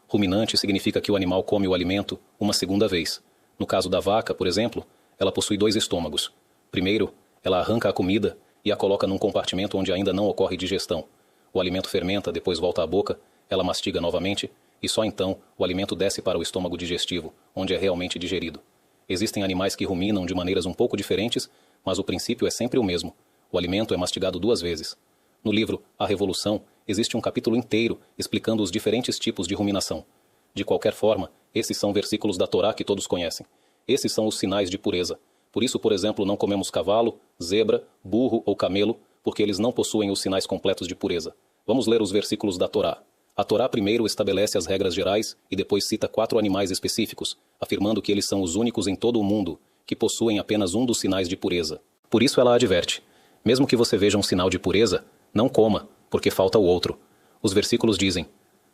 Ruminante significa que o animal come o alimento uma segunda vez. No caso da vaca, por exemplo, ela possui 2 estômagos. Primeiro, ela arranca a comida e a coloca num compartimento onde ainda não ocorre digestão. O alimento fermenta, depois volta à boca, ela mastiga novamente e só então o alimento desce para o estômago digestivo, onde é realmente digerido. Existem animais que ruminam de maneiras um pouco diferentes, mas o princípio é sempre o mesmo. O alimento é mastigado 2 vezes. No livro A Revolução, existe um capítulo inteiro explicando os diferentes tipos de ruminação. De qualquer forma, esses são versículos da Torá que todos conhecem. Esses são os sinais de pureza. Por isso, por exemplo, não comemos cavalo, zebra, burro ou camelo, porque eles não possuem os sinais completos de pureza. Vamos ler os versículos da Torá. A Torá primeiro estabelece as regras gerais e depois cita 4 animais específicos, afirmando que eles são os únicos em todo o mundo que possuem apenas um dos sinais de pureza. Por isso ela adverte: mesmo que você veja um sinal de pureza, não coma, porque falta o outro. Os versículos dizem: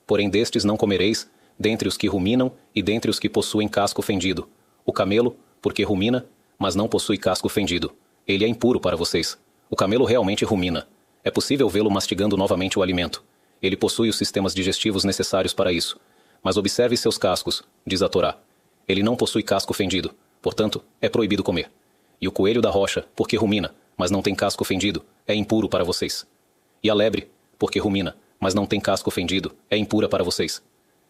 porém destes não comereis, dentre os que ruminam e dentre os que possuem casco fendido. O camelo, porque rumina, mas não possui casco fendido. Ele é impuro para vocês. O camelo realmente rumina. É possível vê-lo mastigando novamente o alimento. Ele possui os sistemas digestivos necessários para isso. Mas observe seus cascos, diz a Torá. Ele não possui casco fendido, portanto, é proibido comer. E o coelho da rocha, porque rumina, mas não tem casco fendido, é impuro para vocês. E a lebre, porque rumina, mas não tem casco fendido, é impura para vocês.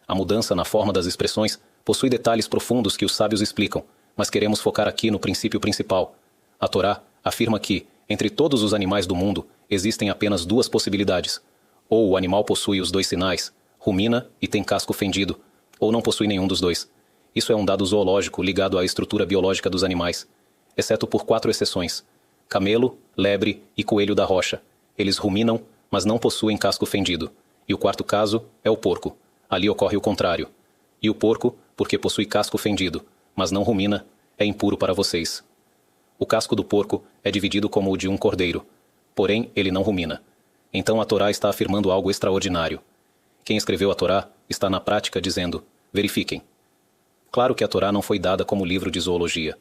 A mudança na forma das expressões possui detalhes profundos que os sábios explicam, mas queremos focar aqui no princípio principal. A Torá afirma que, entre todos os animais do mundo, existem apenas 2 possibilidades. Ou o animal possui os 2 sinais, rumina e tem casco fendido, ou não possui nenhum dos 2. Isso é um dado zoológico ligado à estrutura biológica dos animais, exceto por 4 exceções: camelo, lebre e coelho da rocha. Eles ruminam, mas não possuem casco fendido. E o 4º caso é o porco. Ali ocorre o contrário. E o porco, porque possui casco fendido, mas não rumina, é impuro para vocês. O casco do porco é dividido como o de um cordeiro, porém ele não rumina. Então a Torá está afirmando algo extraordinário. Quem escreveu a Torá está na prática dizendo: verifiquem. Claro que a Torá não foi dada como livro de zoologia.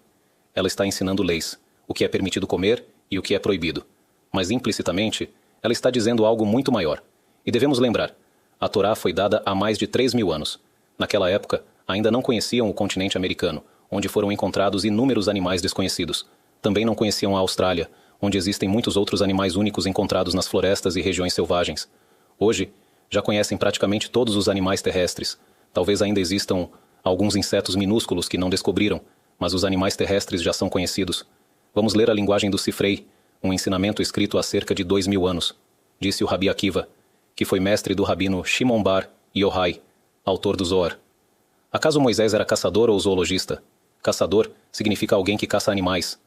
Ela está ensinando leis, o que é permitido comer e o que é proibido. Mas implicitamente, ela está dizendo algo muito maior. E devemos lembrar, a Torá foi dada há mais de 3.000 anos. Naquela época, ainda não conheciam o continente americano, onde foram encontrados inúmeros animais desconhecidos. Também não conheciam a Austrália, onde existem muitos outros animais únicos encontrados nas florestas e regiões selvagens. Hoje, já conhecem praticamente todos os animais terrestres. Talvez ainda existam alguns insetos minúsculos que não descobriram, mas os animais terrestres já são conhecidos. Vamos ler a linguagem do Sifrei, um ensinamento escrito há cerca de 2.000 anos. Disse o Rabi Akiva, que foi mestre do rabino Shimon Bar Yohai, autor do Zohar. Acaso Moisés era caçador ou zoologista? Caçador significa alguém que caça animais.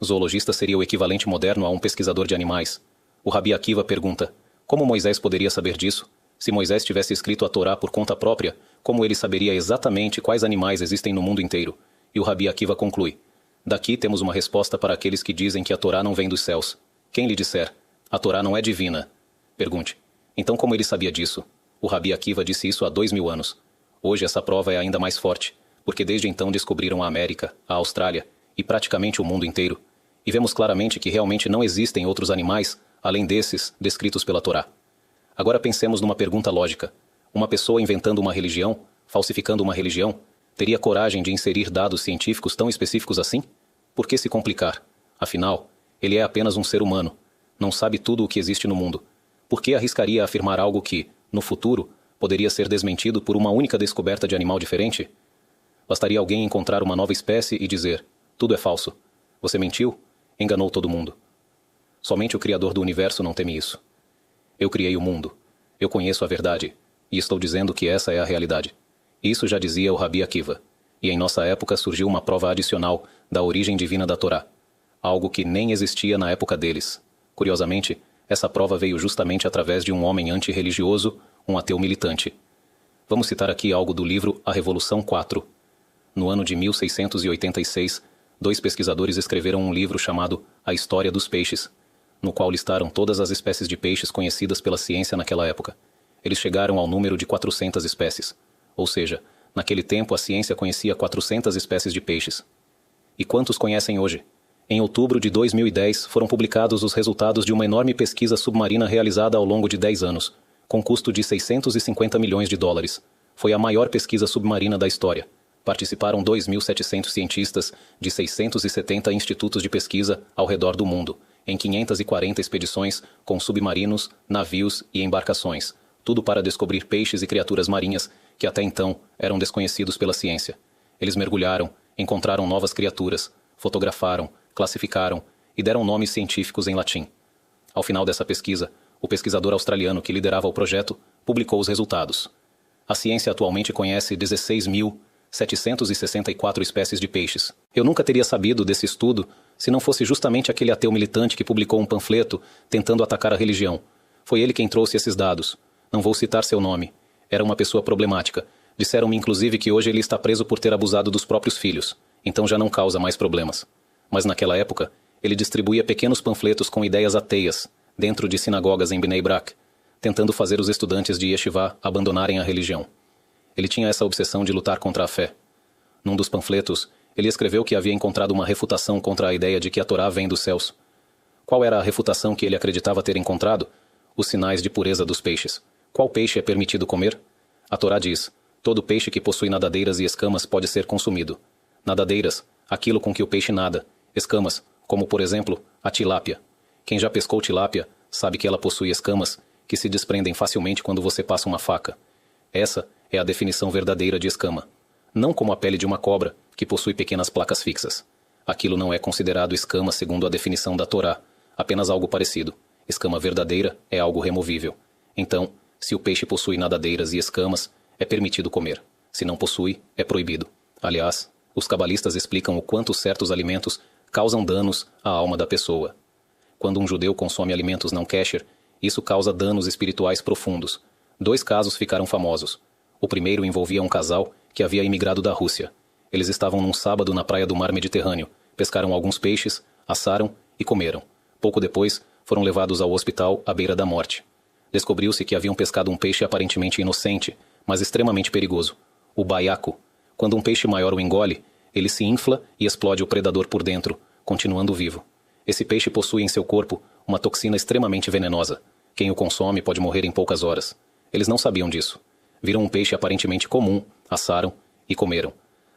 Zoologista seria o equivalente moderno a um pesquisador de animais. O Rabi Akiva pergunta: como Moisés poderia saber disso? Se Moisés tivesse escrito a Torá por conta própria, como ele saberia exatamente quais animais existem no mundo inteiro? E o Rabi Akiva conclui: daqui temos uma resposta para aqueles que dizem que a Torá não vem dos céus. Quem lhe disser: a Torá não é divina? Pergunte: então como ele sabia disso? O Rabi Akiva disse isso há 2.000 anos. Hoje essa prova é ainda mais forte, porque desde então descobriram a América, a Austrália e praticamente o mundo inteiro. E vemos claramente que realmente não existem outros animais além desses descritos pela Torá. Agora pensemos numa pergunta lógica. Uma pessoa inventando uma religião, falsificando uma religião, teria coragem de inserir dados científicos tão específicos assim? Por que se complicar? Afinal, ele é apenas um ser humano. Não sabe tudo o que existe no mundo. Por que arriscaria afirmar algo que, no futuro, poderia ser desmentido por uma única descoberta de animal diferente? Bastaria alguém encontrar uma nova espécie e dizer: tudo é falso. Você mentiu? Enganou todo mundo. Somente o Criador do universo não teme isso. Eu criei o mundo. Eu conheço a verdade. E estou dizendo que essa é a realidade. Isso já dizia o Rabi Akiva. E em nossa época surgiu uma prova adicional da origem divina da Torá. Algo que nem existia na época deles. Curiosamente, essa prova veio justamente através de um homem antirreligioso, um ateu militante. Vamos citar aqui algo do livro A Revolução 4. No ano de 1686, 2 pesquisadores escreveram um livro chamado A História dos Peixes, no qual listaram todas as espécies de peixes conhecidas pela ciência naquela época. Eles chegaram ao número de 400 espécies. Ou seja, naquele tempo a ciência conhecia 400 espécies de peixes. E quantos conhecem hoje? Em outubro de 2010, foram publicados os resultados de uma enorme pesquisa submarina realizada ao longo de 10 anos, com custo de 650 milhões de dólares. Foi a maior pesquisa submarina da história. Participaram 2.700 cientistas de 670 institutos de pesquisa ao redor do mundo, em 540 expedições com submarinos, navios e embarcações, tudo para descobrir peixes e criaturas marinhas que até então eram desconhecidos pela ciência. Eles mergulharam, encontraram novas criaturas, fotografaram, classificaram e deram nomes científicos em latim. Ao final dessa pesquisa, o pesquisador australiano que liderava o projeto publicou os resultados. A ciência atualmente conhece 16.764 espécies de peixes. Eu nunca teria sabido desse estudo se não fosse justamente aquele ateu militante que publicou um panfleto tentando atacar a religião. Foi ele quem trouxe esses dados. Não vou citar seu nome. Era uma pessoa problemática. Disseram-me inclusive que hoje ele está preso por ter abusado dos próprios filhos. Então já não causa mais problemas. Mas naquela época, ele distribuía pequenos panfletos com ideias ateias, dentro de sinagogas em Bnei Brak, tentando fazer os estudantes de Yeshivá abandonarem a religião. Ele tinha essa obsessão de lutar contra a fé. Num dos panfletos, ele escreveu que havia encontrado uma refutação contra a ideia de que a Torá vem dos céus. Qual era a refutação que ele acreditava ter encontrado? Os sinais de pureza dos peixes. Qual peixe é permitido comer? A Torá diz: todo peixe que possui nadadeiras e escamas pode ser consumido. Nadadeiras, aquilo com que o peixe nada. Escamas, como por exemplo, a tilápia. Quem já pescou tilápia sabe que ela possui escamas que se desprendem facilmente quando você passa uma faca. Essa é a definição verdadeira de escama. Não como a pele de uma cobra, que possui pequenas placas fixas. Aquilo não é considerado escama segundo a definição da Torá, apenas algo parecido. Escama verdadeira é algo removível. Então, se o peixe possui nadadeiras e escamas, é permitido comer. Se não possui, é proibido. Aliás, os cabalistas explicam o quanto certos alimentos causam danos à alma da pessoa. Quando um judeu consome alimentos não kosher, isso causa danos espirituais profundos. 2 casos ficaram famosos. O primeiro envolvia um casal que havia imigrado da Rússia. Eles estavam num sábado na praia do mar Mediterrâneo, pescaram alguns peixes, assaram e comeram. Pouco depois, foram levados ao hospital à beira da morte. Descobriu-se que haviam pescado um peixe aparentemente inocente, mas extremamente perigoso, o baiaco. Quando um peixe maior o engole, ele se infla e explode o predador por dentro, continuando vivo. Esse peixe possui em seu corpo uma toxina extremamente venenosa. Quem o consome pode morrer em poucas horas. Eles não sabiam disso. Viram um peixe aparentemente comum, assaram e comeram.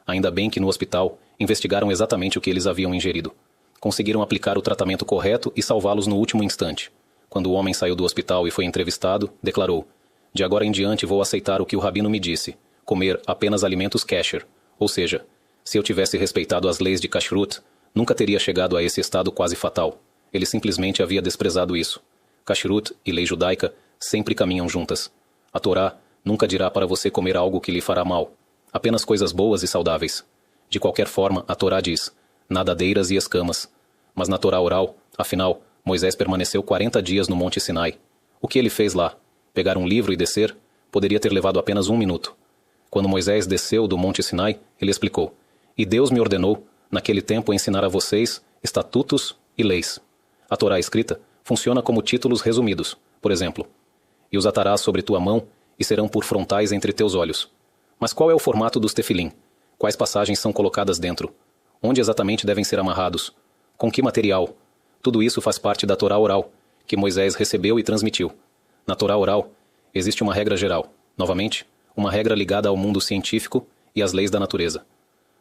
Ainda bem que no hospital investigaram exatamente o que eles haviam ingerido. Conseguiram aplicar o tratamento correto e salvá-los no último instante. Quando o homem saiu do hospital e foi entrevistado, declarou: de agora em diante vou aceitar o que o rabino me disse, comer apenas alimentos kosher. Ou seja, se eu tivesse respeitado as leis de kashrut, nunca teria chegado a esse estado quase fatal. Ele simplesmente havia desprezado isso. Kashrut e lei judaica sempre caminham juntas. A Torá nunca dirá para você comer algo que lhe fará mal. Apenas coisas boas e saudáveis. De qualquer forma, a Torá diz: nadadeiras e escamas. Mas na Torá oral, afinal, Moisés permaneceu 40 dias no Monte Sinai. O que ele fez lá? Pegar um livro e descer? Poderia ter levado apenas 1 minuto. Quando Moisés desceu do Monte Sinai, ele explicou: e Deus me ordenou, naquele tempo, ensinar a vocês estatutos e leis. A Torá escrita funciona como títulos resumidos. Por exemplo, e os atarás sobre tua mão e serão por frontais entre teus olhos. Mas qual é o formato dos tefilim? Quais passagens são colocadas dentro? Onde exatamente devem ser amarrados? Com que material? Tudo isso faz parte da Torá oral, que Moisés recebeu e transmitiu. Na Torá oral, existe uma regra geral. Novamente, uma regra ligada ao mundo científico e às leis da natureza.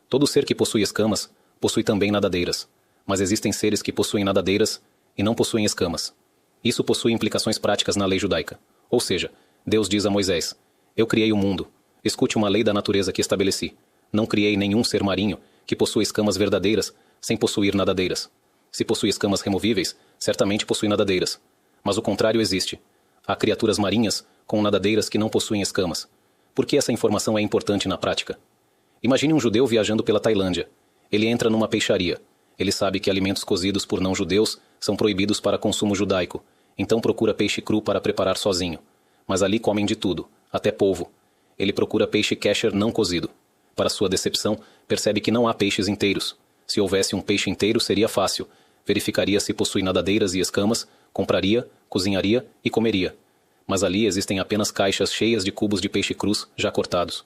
Todo ser que possui escamas, possui também nadadeiras. Mas existem seres que possuem nadadeiras e não possuem escamas. Isso possui implicações práticas na lei judaica. Ou seja, Deus diz a Moisés: Eu criei o mundo. Escute uma lei da natureza que estabeleci. Não criei nenhum ser marinho que possua escamas verdadeiras sem possuir nadadeiras. Se possui escamas removíveis, certamente possui nadadeiras. Mas o contrário existe. Há criaturas marinhas com nadadeiras que não possuem escamas. Por que essa informação é importante na prática? Imagine um judeu viajando pela Tailândia. Ele entra numa peixaria. Ele sabe que alimentos cozidos por não-judeus são proibidos para consumo judaico, então procura peixe cru para preparar sozinho. Mas ali comem de tudo, até polvo. Ele procura peixe kasher não cozido. Para sua decepção, percebe que não há peixes inteiros. Se houvesse um peixe inteiro, seria fácil. Verificaria se possui nadadeiras e escamas, compraria, cozinharia e comeria. Mas ali existem apenas caixas cheias de cubos de peixe crus já cortados.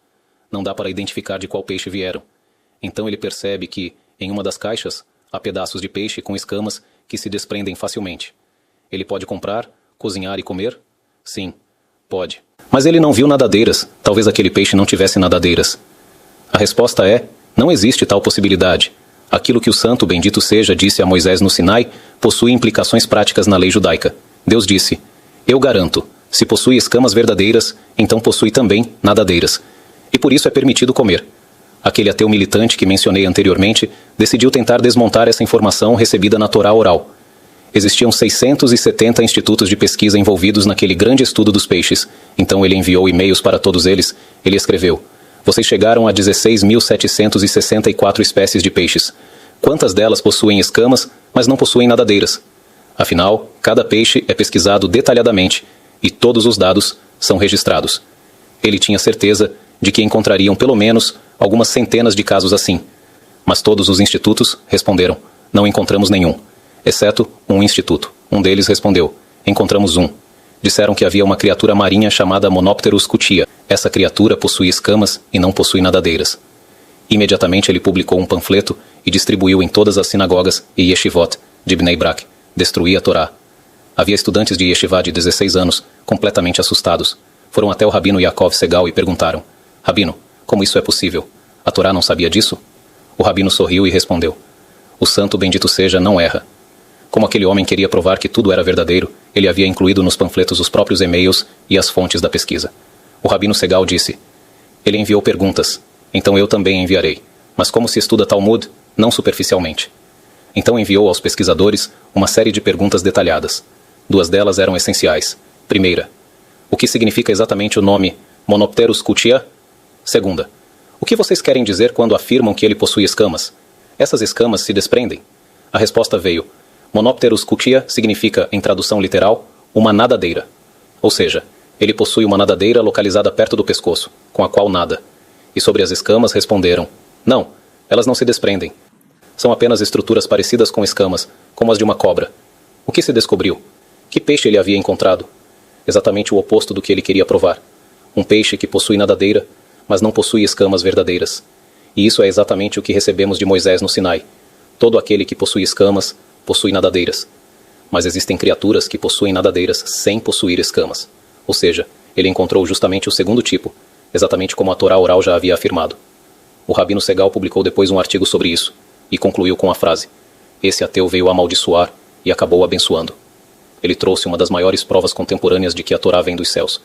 Não dá para identificar de qual peixe vieram. Então ele percebe que, em uma das caixas, há pedaços de peixe com escamas que se desprendem facilmente. Ele pode comprar, cozinhar e comer? Sim, pode. Mas ele não viu nadadeiras. Talvez aquele peixe não tivesse nadadeiras. A resposta é: não existe tal possibilidade. Aquilo que o santo bendito seja disse a Moisés no Sinai possui implicações práticas na lei judaica. Deus disse: eu garanto, se possui escamas verdadeiras, então possui também nadadeiras. E por isso é permitido comer. Aquele ateu militante que mencionei anteriormente decidiu tentar desmontar essa informação recebida na Torá oral. Existiam 670 institutos de pesquisa envolvidos naquele grande estudo dos peixes. Então ele enviou e-mails para todos eles. Ele escreveu: vocês chegaram a 16.764 espécies de peixes. Quantas delas possuem escamas, mas não possuem nadadeiras? Afinal, cada peixe é pesquisado detalhadamente e todos os dados são registrados. Ele tinha certeza de que encontrariam pelo menos algumas centenas de casos assim. Mas todos os institutos responderam: não encontramos nenhum, exceto um instituto. Um deles respondeu: encontramos um. Disseram que havia uma criatura marinha chamada Monopterus cutia. Essa criatura possui escamas e não possui nadadeiras. Imediatamente ele publicou um panfleto e distribuiu em todas as sinagogas e yeshivot de Bnei Brak. Destruía a Torá. Havia estudantes de yeshivá de 16 anos, completamente assustados. Foram até o rabino Yaakov Segal e perguntaram: Rabino, como isso é possível? A Torá não sabia disso? O rabino sorriu e respondeu: o santo bendito seja não erra. Como aquele homem queria provar que tudo era verdadeiro, ele havia incluído nos panfletos os próprios e-mails e as fontes da pesquisa. O rabino Segal disse: ele enviou perguntas, então eu também enviarei. Mas como se estuda Talmud, não superficialmente. Então enviou aos pesquisadores uma série de perguntas detalhadas. 2 delas eram essenciais. Primeira: o que significa exatamente o nome Monopterus cutia? Segunda: o que vocês querem dizer quando afirmam que ele possui escamas? Essas escamas se desprendem? A resposta veio: Monopterus cutia significa, em tradução literal, uma nadadeira. Ou seja, ele possui uma nadadeira localizada perto do pescoço, com a qual nada. E sobre as escamas responderam: não, elas não se desprendem. São apenas estruturas parecidas com escamas, como as de uma cobra. O que se descobriu? Que peixe ele havia encontrado? Exatamente o oposto do que ele queria provar. Um peixe que possui nadadeira, mas não possui escamas verdadeiras. E isso é exatamente o que recebemos de Moisés no Sinai. Todo aquele que possui escamas possui nadadeiras. Mas existem criaturas que possuem nadadeiras sem possuir escamas. Ou seja, ele encontrou justamente o segundo tipo, exatamente como a Torá oral já havia afirmado. O rabino Segal publicou depois um artigo sobre isso, e concluiu com a frase: esse ateu veio amaldiçoar e acabou abençoando. Ele trouxe uma das maiores provas contemporâneas de que a Torá vem dos céus.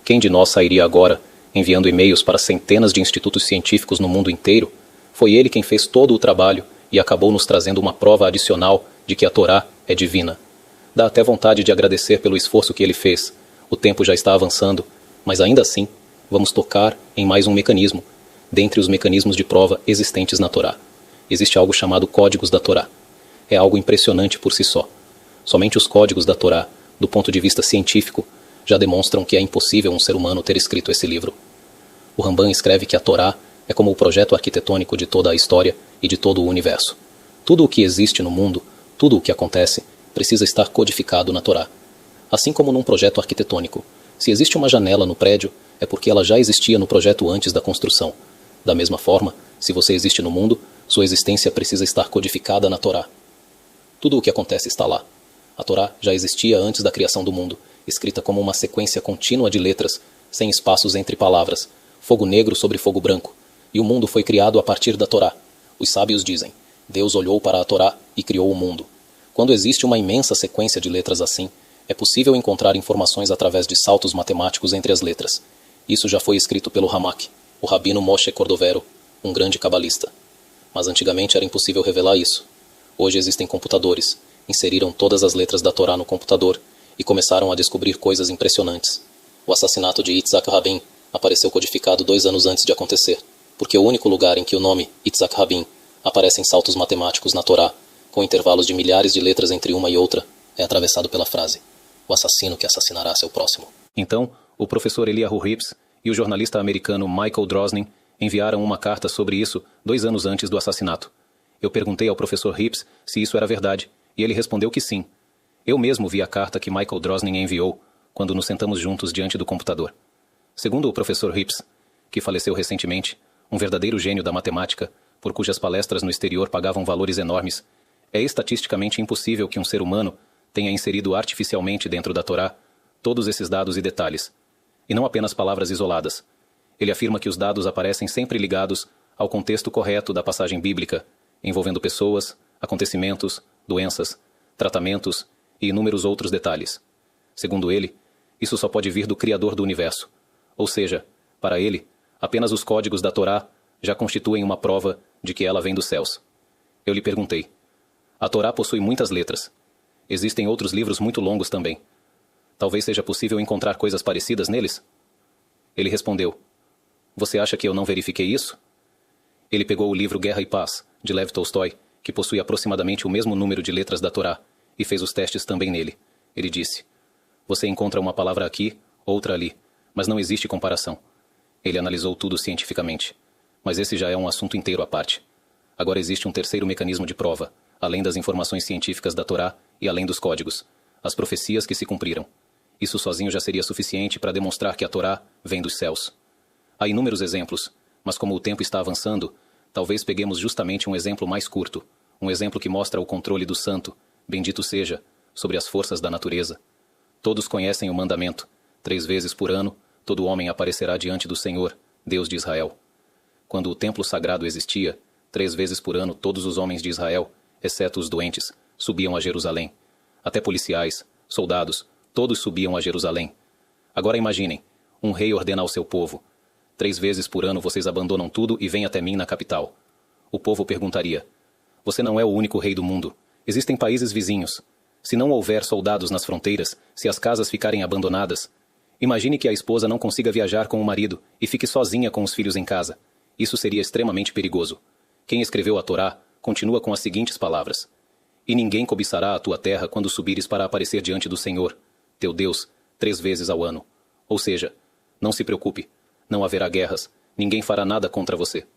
Quem de nós sairia agora, enviando e-mails para centenas de institutos científicos no mundo inteiro? Foi ele quem fez todo o trabalho e acabou nos trazendo uma prova adicional de que a Torá é divina. Dá até vontade de agradecer pelo esforço que ele fez. O tempo já está avançando, mas ainda assim, vamos tocar em mais um mecanismo, dentre os mecanismos de prova existentes na Torá. Existe algo chamado Códigos da Torá. É algo impressionante por si só. Somente os códigos da Torá, do ponto de vista científico, já demonstram que é impossível um ser humano ter escrito esse livro. O Rambam escreve que a Torá é como o projeto arquitetônico de toda a história e de todo o universo. Tudo o que existe no mundo, tudo o que acontece, precisa estar codificado na Torá. Assim como num projeto arquitetônico, se existe uma janela no prédio, é porque ela já existia no projeto antes da construção. Da mesma forma, se você existe no mundo, sua existência precisa estar codificada na Torá. Tudo o que acontece está lá. A Torá já existia antes da criação do mundo, escrita como uma sequência contínua de letras, sem espaços entre palavras, fogo negro sobre fogo branco, e o mundo foi criado a partir da Torá. Os sábios dizem: Deus olhou para a Torá e criou o mundo. Quando existe uma imensa sequência de letras assim, é possível encontrar informações através de saltos matemáticos entre as letras. Isso já foi escrito pelo Ramak, o rabino Moshe Cordovero, um grande cabalista. Mas antigamente era impossível revelar isso. Hoje existem computadores, inseriram todas as letras da Torá no computador e começaram a descobrir coisas impressionantes. O assassinato de Yitzhak Rabin apareceu codificado 2 anos antes de acontecer, porque o único lugar em que o nome Yitzhak Rabin aparece em saltos matemáticos na Torá, com intervalos de milhares de letras entre uma e outra, é atravessado pela frase: o assassino que assassinará seu próximo. Então, o professor Eliyahu Rips e o jornalista americano Michael Drosnin enviaram uma carta sobre isso 2 anos antes do assassinato. Eu perguntei ao professor Rips se isso era verdade, e ele respondeu que sim. Eu mesmo vi a carta que Michael Drosnin enviou quando nos sentamos juntos diante do computador. Segundo o professor Rips, que faleceu recentemente, um verdadeiro gênio da matemática, por cujas palestras no exterior pagavam valores enormes, é estatisticamente impossível que um ser humano tenha inserido artificialmente dentro da Torá todos esses dados e detalhes, e não apenas palavras isoladas. Ele afirma que os dados aparecem sempre ligados ao contexto correto da passagem bíblica, envolvendo pessoas, acontecimentos, doenças, tratamentos e inúmeros outros detalhes. Segundo ele, isso só pode vir do Criador do Universo. Ou seja, para ele, apenas os códigos da Torá já constituem uma prova de que ela vem dos céus. Eu lhe perguntei: a Torá possui muitas letras. Existem outros livros muito longos também. Talvez seja possível encontrar coisas parecidas neles? Ele respondeu: você acha que eu não verifiquei isso? Ele pegou o livro Guerra e Paz, de Lev Tolstói, que possui aproximadamente o mesmo número de letras da Torá, e fez os testes também nele. Ele disse: você encontra uma palavra aqui, outra ali, mas não existe comparação. Ele analisou tudo cientificamente. Mas esse já é um assunto inteiro à parte. Agora existe um terceiro mecanismo de prova, além das informações científicas da Torá e além dos códigos, as profecias que se cumpriram. Isso sozinho já seria suficiente para demonstrar que a Torá vem dos céus. Há inúmeros exemplos, mas como o tempo está avançando, talvez peguemos justamente um exemplo mais curto, um exemplo que mostra o controle do Santo, bendito seja, sobre as forças da natureza. Todos conhecem o mandamento: 3 vezes por ano, todo homem aparecerá diante do Senhor, Deus de Israel. Quando o templo sagrado existia, 3 vezes por ano todos os homens de Israel, exceto os doentes, subiam a Jerusalém. Até policiais, soldados, todos subiam a Jerusalém. Agora imaginem, um rei ordena ao seu povo: 3 vezes por ano vocês abandonam tudo e vêm até mim na capital. O povo perguntaria: você não é o único rei do mundo. Existem países vizinhos. Se não houver soldados nas fronteiras, se as casas ficarem abandonadas, imagine que a esposa não consiga viajar com o marido e fique sozinha com os filhos em casa. Isso seria extremamente perigoso. Quem escreveu a Torá continua com as seguintes palavras: e ninguém cobiçará a tua terra quando subires para aparecer diante do Senhor, teu Deus, 3 vezes ao ano. Ou seja, não se preocupe, não haverá guerras, ninguém fará nada contra você.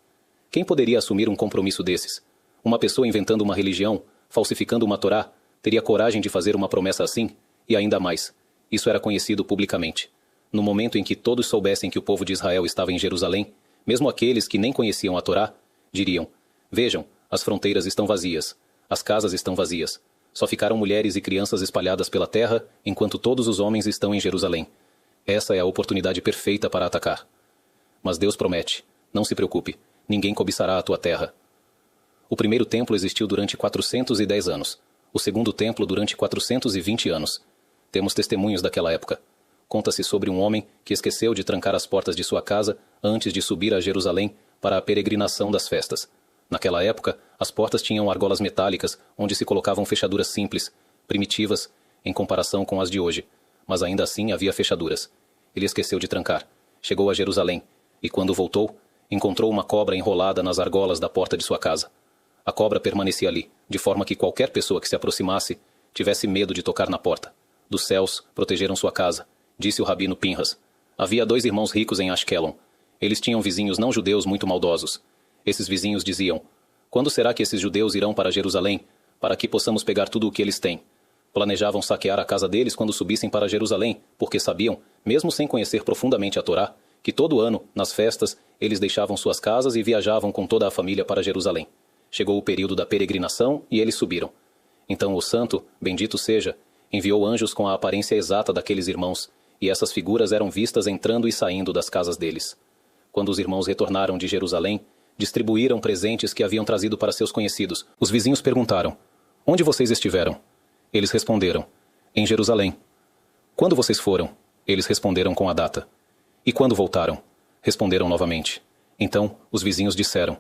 Quem poderia assumir um compromisso desses? Uma pessoa inventando uma religião, falsificando uma Torá, teria coragem de fazer uma promessa assim? E ainda mais, isso era conhecido publicamente. No momento em que todos soubessem que o povo de Israel estava em Jerusalém, mesmo aqueles que nem conheciam a Torá, diriam: vejam, as fronteiras estão vazias, as casas estão vazias, só ficaram mulheres e crianças espalhadas pela terra, enquanto todos os homens estão em Jerusalém. Essa é a oportunidade perfeita para atacar. Mas Deus promete: não se preocupe, ninguém cobiçará a tua terra. O primeiro templo existiu durante 410 anos, o segundo templo durante 420 anos. Temos testemunhos daquela época. Conta-se sobre um homem que esqueceu de trancar as portas de sua casa antes de subir a Jerusalém para a peregrinação das festas. Naquela época, as portas tinham argolas metálicas onde se colocavam fechaduras simples, primitivas, em comparação com as de hoje. Mas ainda assim havia fechaduras. Ele esqueceu de trancar. Chegou a Jerusalém e, quando voltou, encontrou uma cobra enrolada nas argolas da porta de sua casa. A cobra permanecia ali, de forma que qualquer pessoa que se aproximasse tivesse medo de tocar na porta. Dos céus protegeram sua casa, disse o rabino Pinhas. Havia 2 irmãos ricos em Ashkelon. Eles tinham vizinhos não judeus muito maldosos. Esses vizinhos diziam: quando será que esses judeus irão para Jerusalém, para que possamos pegar tudo o que eles têm? Planejavam saquear a casa deles quando subissem para Jerusalém, porque sabiam, mesmo sem conhecer profundamente a Torá, que todo ano, nas festas, eles deixavam suas casas e viajavam com toda a família para Jerusalém. Chegou o período da peregrinação e eles subiram. Então o santo, bendito seja, enviou anjos com a aparência exata daqueles irmãos, e essas figuras eram vistas entrando e saindo das casas deles. Quando os irmãos retornaram de Jerusalém, distribuíram presentes que haviam trazido para seus conhecidos. Os vizinhos perguntaram: onde vocês estiveram? Eles responderam: em Jerusalém. Quando vocês foram? Eles responderam com a data. E quando voltaram? Responderam novamente. Então os vizinhos disseram: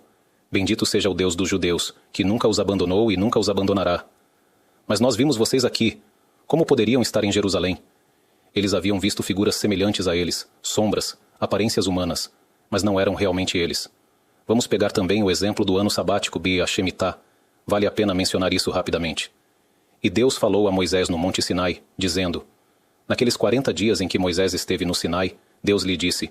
Bendito seja o Deus dos judeus, que nunca os abandonou e nunca os abandonará. Mas nós vimos vocês aqui. Como poderiam estar em Jerusalém? Eles haviam visto figuras semelhantes a eles, sombras, aparências humanas, mas não eram realmente eles. Vamos pegar também o exemplo do ano sabático Bia Shemitah. Vale a pena mencionar isso rapidamente. E Deus falou a Moisés no Monte Sinai, dizendo: Naqueles 40 dias em que Moisés esteve no Sinai, Deus lhe disse: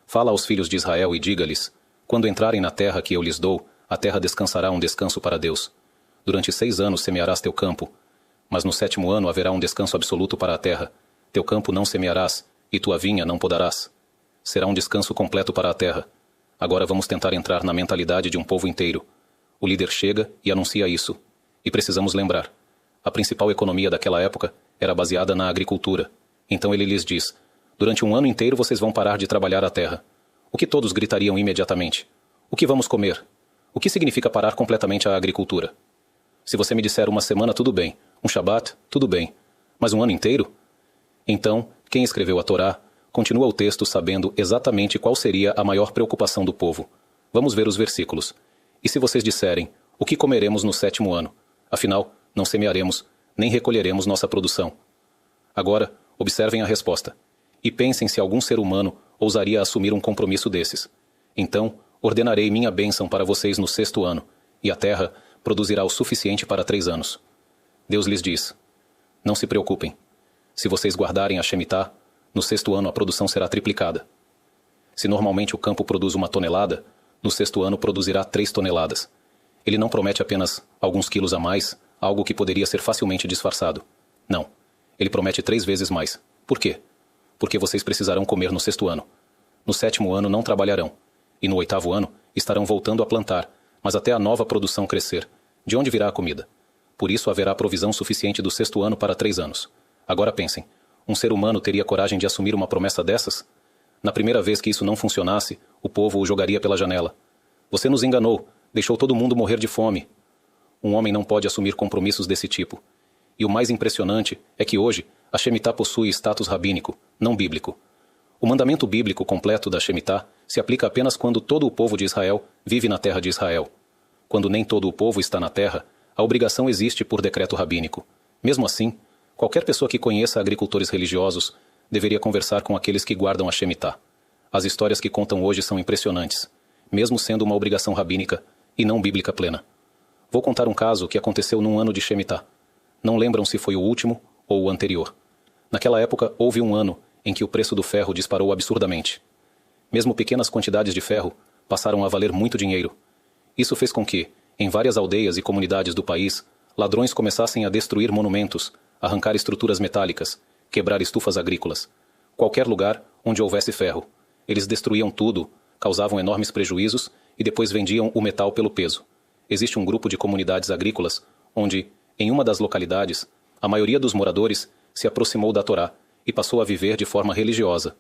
Fala aos filhos de Israel e diga-lhes: Quando entrarem na terra que eu lhes dou, a terra descansará um descanso para Deus. Durante 6 anos semearás teu campo, mas no 7º ano haverá um descanso absoluto para a terra. Teu campo não semearás, e tua vinha não podarás. Será um descanso completo para a terra. Agora vamos tentar entrar na mentalidade de um povo inteiro. O líder chega e anuncia isso. E precisamos lembrar: a principal economia daquela época era baseada na agricultura. Então ele lhes diz: Durante um ano inteiro vocês vão parar de trabalhar a terra. O que todos gritariam imediatamente? O que vamos comer? O que significa parar completamente a agricultura? Se você me disser uma semana, tudo bem. Um Shabat, tudo bem. Mas um ano inteiro? Então, quem escreveu a Torá continua o texto sabendo exatamente qual seria a maior preocupação do povo. Vamos ver os versículos. E se vocês disserem: O que comeremos no 7º ano? Afinal, não semearemos, nem recolheremos nossa produção. Agora, observem a resposta. E pensem se algum ser humano ousaria assumir um compromisso desses. Então, ordenarei minha bênção para vocês no 6º ano, e a terra produzirá o suficiente para 3 anos. Deus lhes diz: Não se preocupem. Se vocês guardarem a Shemitah, no 6º ano a produção será triplicada. Se normalmente o campo produz 1 tonelada, no 6º ano produzirá 3 toneladas. Ele não promete apenas alguns quilos a mais, algo que poderia ser facilmente disfarçado. Não. Ele promete 3 vezes mais. Por quê? Porque vocês precisarão comer no 6º ano. No 7º ano não trabalharão. E no 8º ano estarão voltando a plantar, mas até a nova produção crescer. De onde virá a comida? Por isso haverá provisão suficiente do 6º ano para 3 anos. Agora pensem, um ser humano teria coragem de assumir uma promessa dessas? Na primeira vez que isso não funcionasse, o povo o jogaria pela janela. Você nos enganou, deixou todo mundo morrer de fome. Um homem não pode assumir compromissos desse tipo. E o mais impressionante é que hoje a Shemitah possui status rabínico, não bíblico. O mandamento bíblico completo da Shemitah se aplica apenas quando todo o povo de Israel vive na terra de Israel. Quando nem todo o povo está na terra, a obrigação existe por decreto rabínico. Mesmo assim, qualquer pessoa que conheça agricultores religiosos deveria conversar com aqueles que guardam a Shemitah. As histórias que contam hoje são impressionantes, mesmo sendo uma obrigação rabínica e não bíblica plena. Vou contar um caso que aconteceu num ano de Shemitah. Não lembram se foi o último ou o anterior. Naquela época, houve um ano em que o preço do ferro disparou absurdamente. Mesmo pequenas quantidades de ferro passaram a valer muito dinheiro. Isso fez com que, em várias aldeias e comunidades do país, ladrões começassem a destruir monumentos, arrancar estruturas metálicas, quebrar estufas agrícolas. Qualquer lugar onde houvesse ferro. Eles destruíam tudo, causavam enormes prejuízos e depois vendiam o metal pelo peso. Existe um grupo de comunidades agrícolas onde, em uma das localidades, a maioria dos moradores se aproximou da Torá e passou a viver de forma religiosa.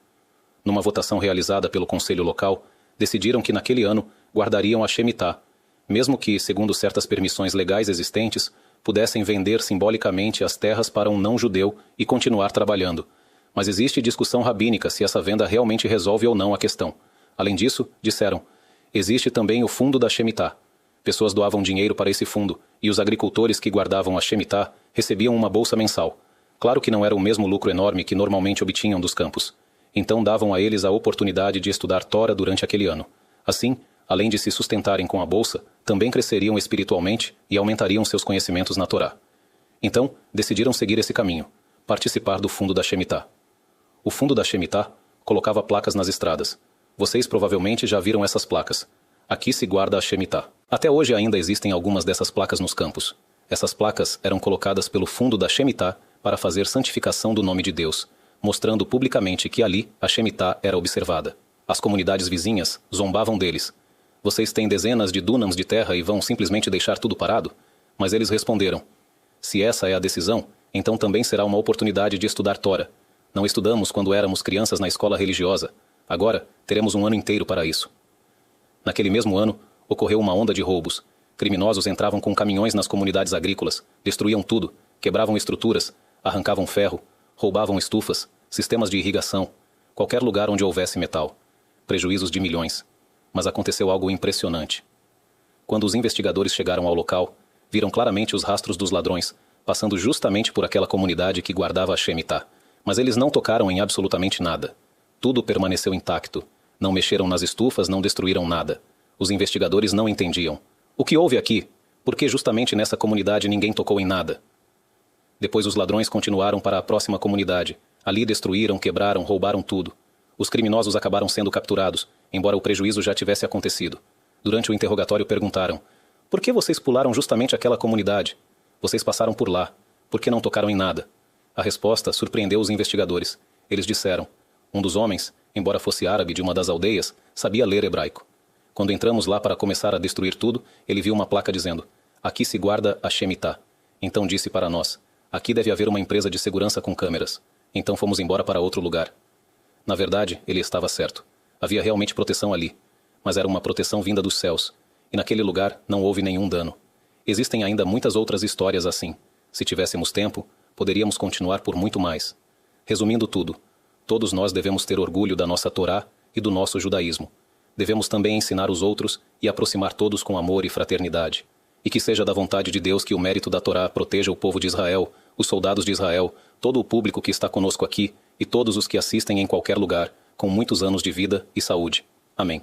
Numa votação realizada pelo conselho local, decidiram que naquele ano guardariam a Shemitah, mesmo que, segundo certas permissões legais existentes, pudessem vender simbolicamente as terras para um não-judeu e continuar trabalhando. Mas existe discussão rabínica se essa venda realmente resolve ou não a questão. Além disso, disseram, existe também o fundo da Shemitah. Pessoas doavam dinheiro para esse fundo, e os agricultores que guardavam a Shemitah recebiam uma bolsa mensal. Claro que não era o mesmo lucro enorme que normalmente obtinham dos campos. Então davam a eles a oportunidade de estudar Tora durante aquele ano. Assim, além de se sustentarem com a bolsa, também cresceriam espiritualmente e aumentariam seus conhecimentos na Torá. Então, decidiram seguir esse caminho, participar do fundo da Shemitah. O fundo da Shemitah colocava placas nas estradas. Vocês provavelmente já viram essas placas. Aqui se guarda a Shemitah. Até hoje ainda existem algumas dessas placas nos campos. Essas placas eram colocadas pelo fundo da Shemitah para fazer santificação do nome de Deus, mostrando publicamente que ali a Shemitah era observada. As comunidades vizinhas zombavam deles. Vocês têm dezenas de dúnams de terra e vão simplesmente deixar tudo parado? Mas eles responderam, se essa é a decisão, então também será uma oportunidade de estudar Tora. Não estudamos quando éramos crianças na escola religiosa. Agora, teremos um ano inteiro para isso. Naquele mesmo ano, ocorreu uma onda de roubos. Criminosos entravam com caminhões nas comunidades agrícolas, destruíam tudo, quebravam estruturas, arrancavam ferro, roubavam estufas, sistemas de irrigação. Qualquer lugar onde houvesse metal. Prejuízos de milhões. Mas aconteceu algo impressionante. Quando os investigadores chegaram ao local, viram claramente os rastros dos ladrões, passando justamente por aquela comunidade que guardava a Shemitah. Mas eles não tocaram em absolutamente nada. Tudo permaneceu intacto. Não mexeram nas estufas, não destruíram nada. Os investigadores não entendiam. O que houve aqui? Por que justamente nessa comunidade ninguém tocou em nada? Depois os ladrões continuaram para a próxima comunidade. Ali destruíram, quebraram, roubaram tudo. Os criminosos acabaram sendo capturados, embora o prejuízo já tivesse acontecido. Durante o interrogatório perguntaram: por que vocês pularam justamente aquela comunidade? Vocês passaram por lá. Por que não tocaram em nada? A resposta surpreendeu os investigadores. Eles disseram: um dos homens, embora fosse árabe de uma das aldeias, sabia ler hebraico. Quando entramos lá para começar a destruir tudo, ele viu uma placa dizendo: aqui se guarda a Shemitah. Então disse para nós: aqui deve haver uma empresa de segurança com câmeras. Então fomos embora para outro lugar. Na verdade, ele estava certo. Havia realmente proteção ali. Mas era uma proteção vinda dos céus. E naquele lugar não houve nenhum dano. Existem ainda muitas outras histórias assim. Se tivéssemos tempo, poderíamos continuar por muito mais. Resumindo tudo, todos nós devemos ter orgulho da nossa Torá e do nosso judaísmo. Devemos também ensinar os outros e aproximar todos com amor e fraternidade. E que seja da vontade de Deus que o mérito da Torá proteja o povo de Israel, os soldados de Israel, todo o público que está conosco aqui e todos os que assistem em qualquer lugar, com muitos anos de vida e saúde. Amém.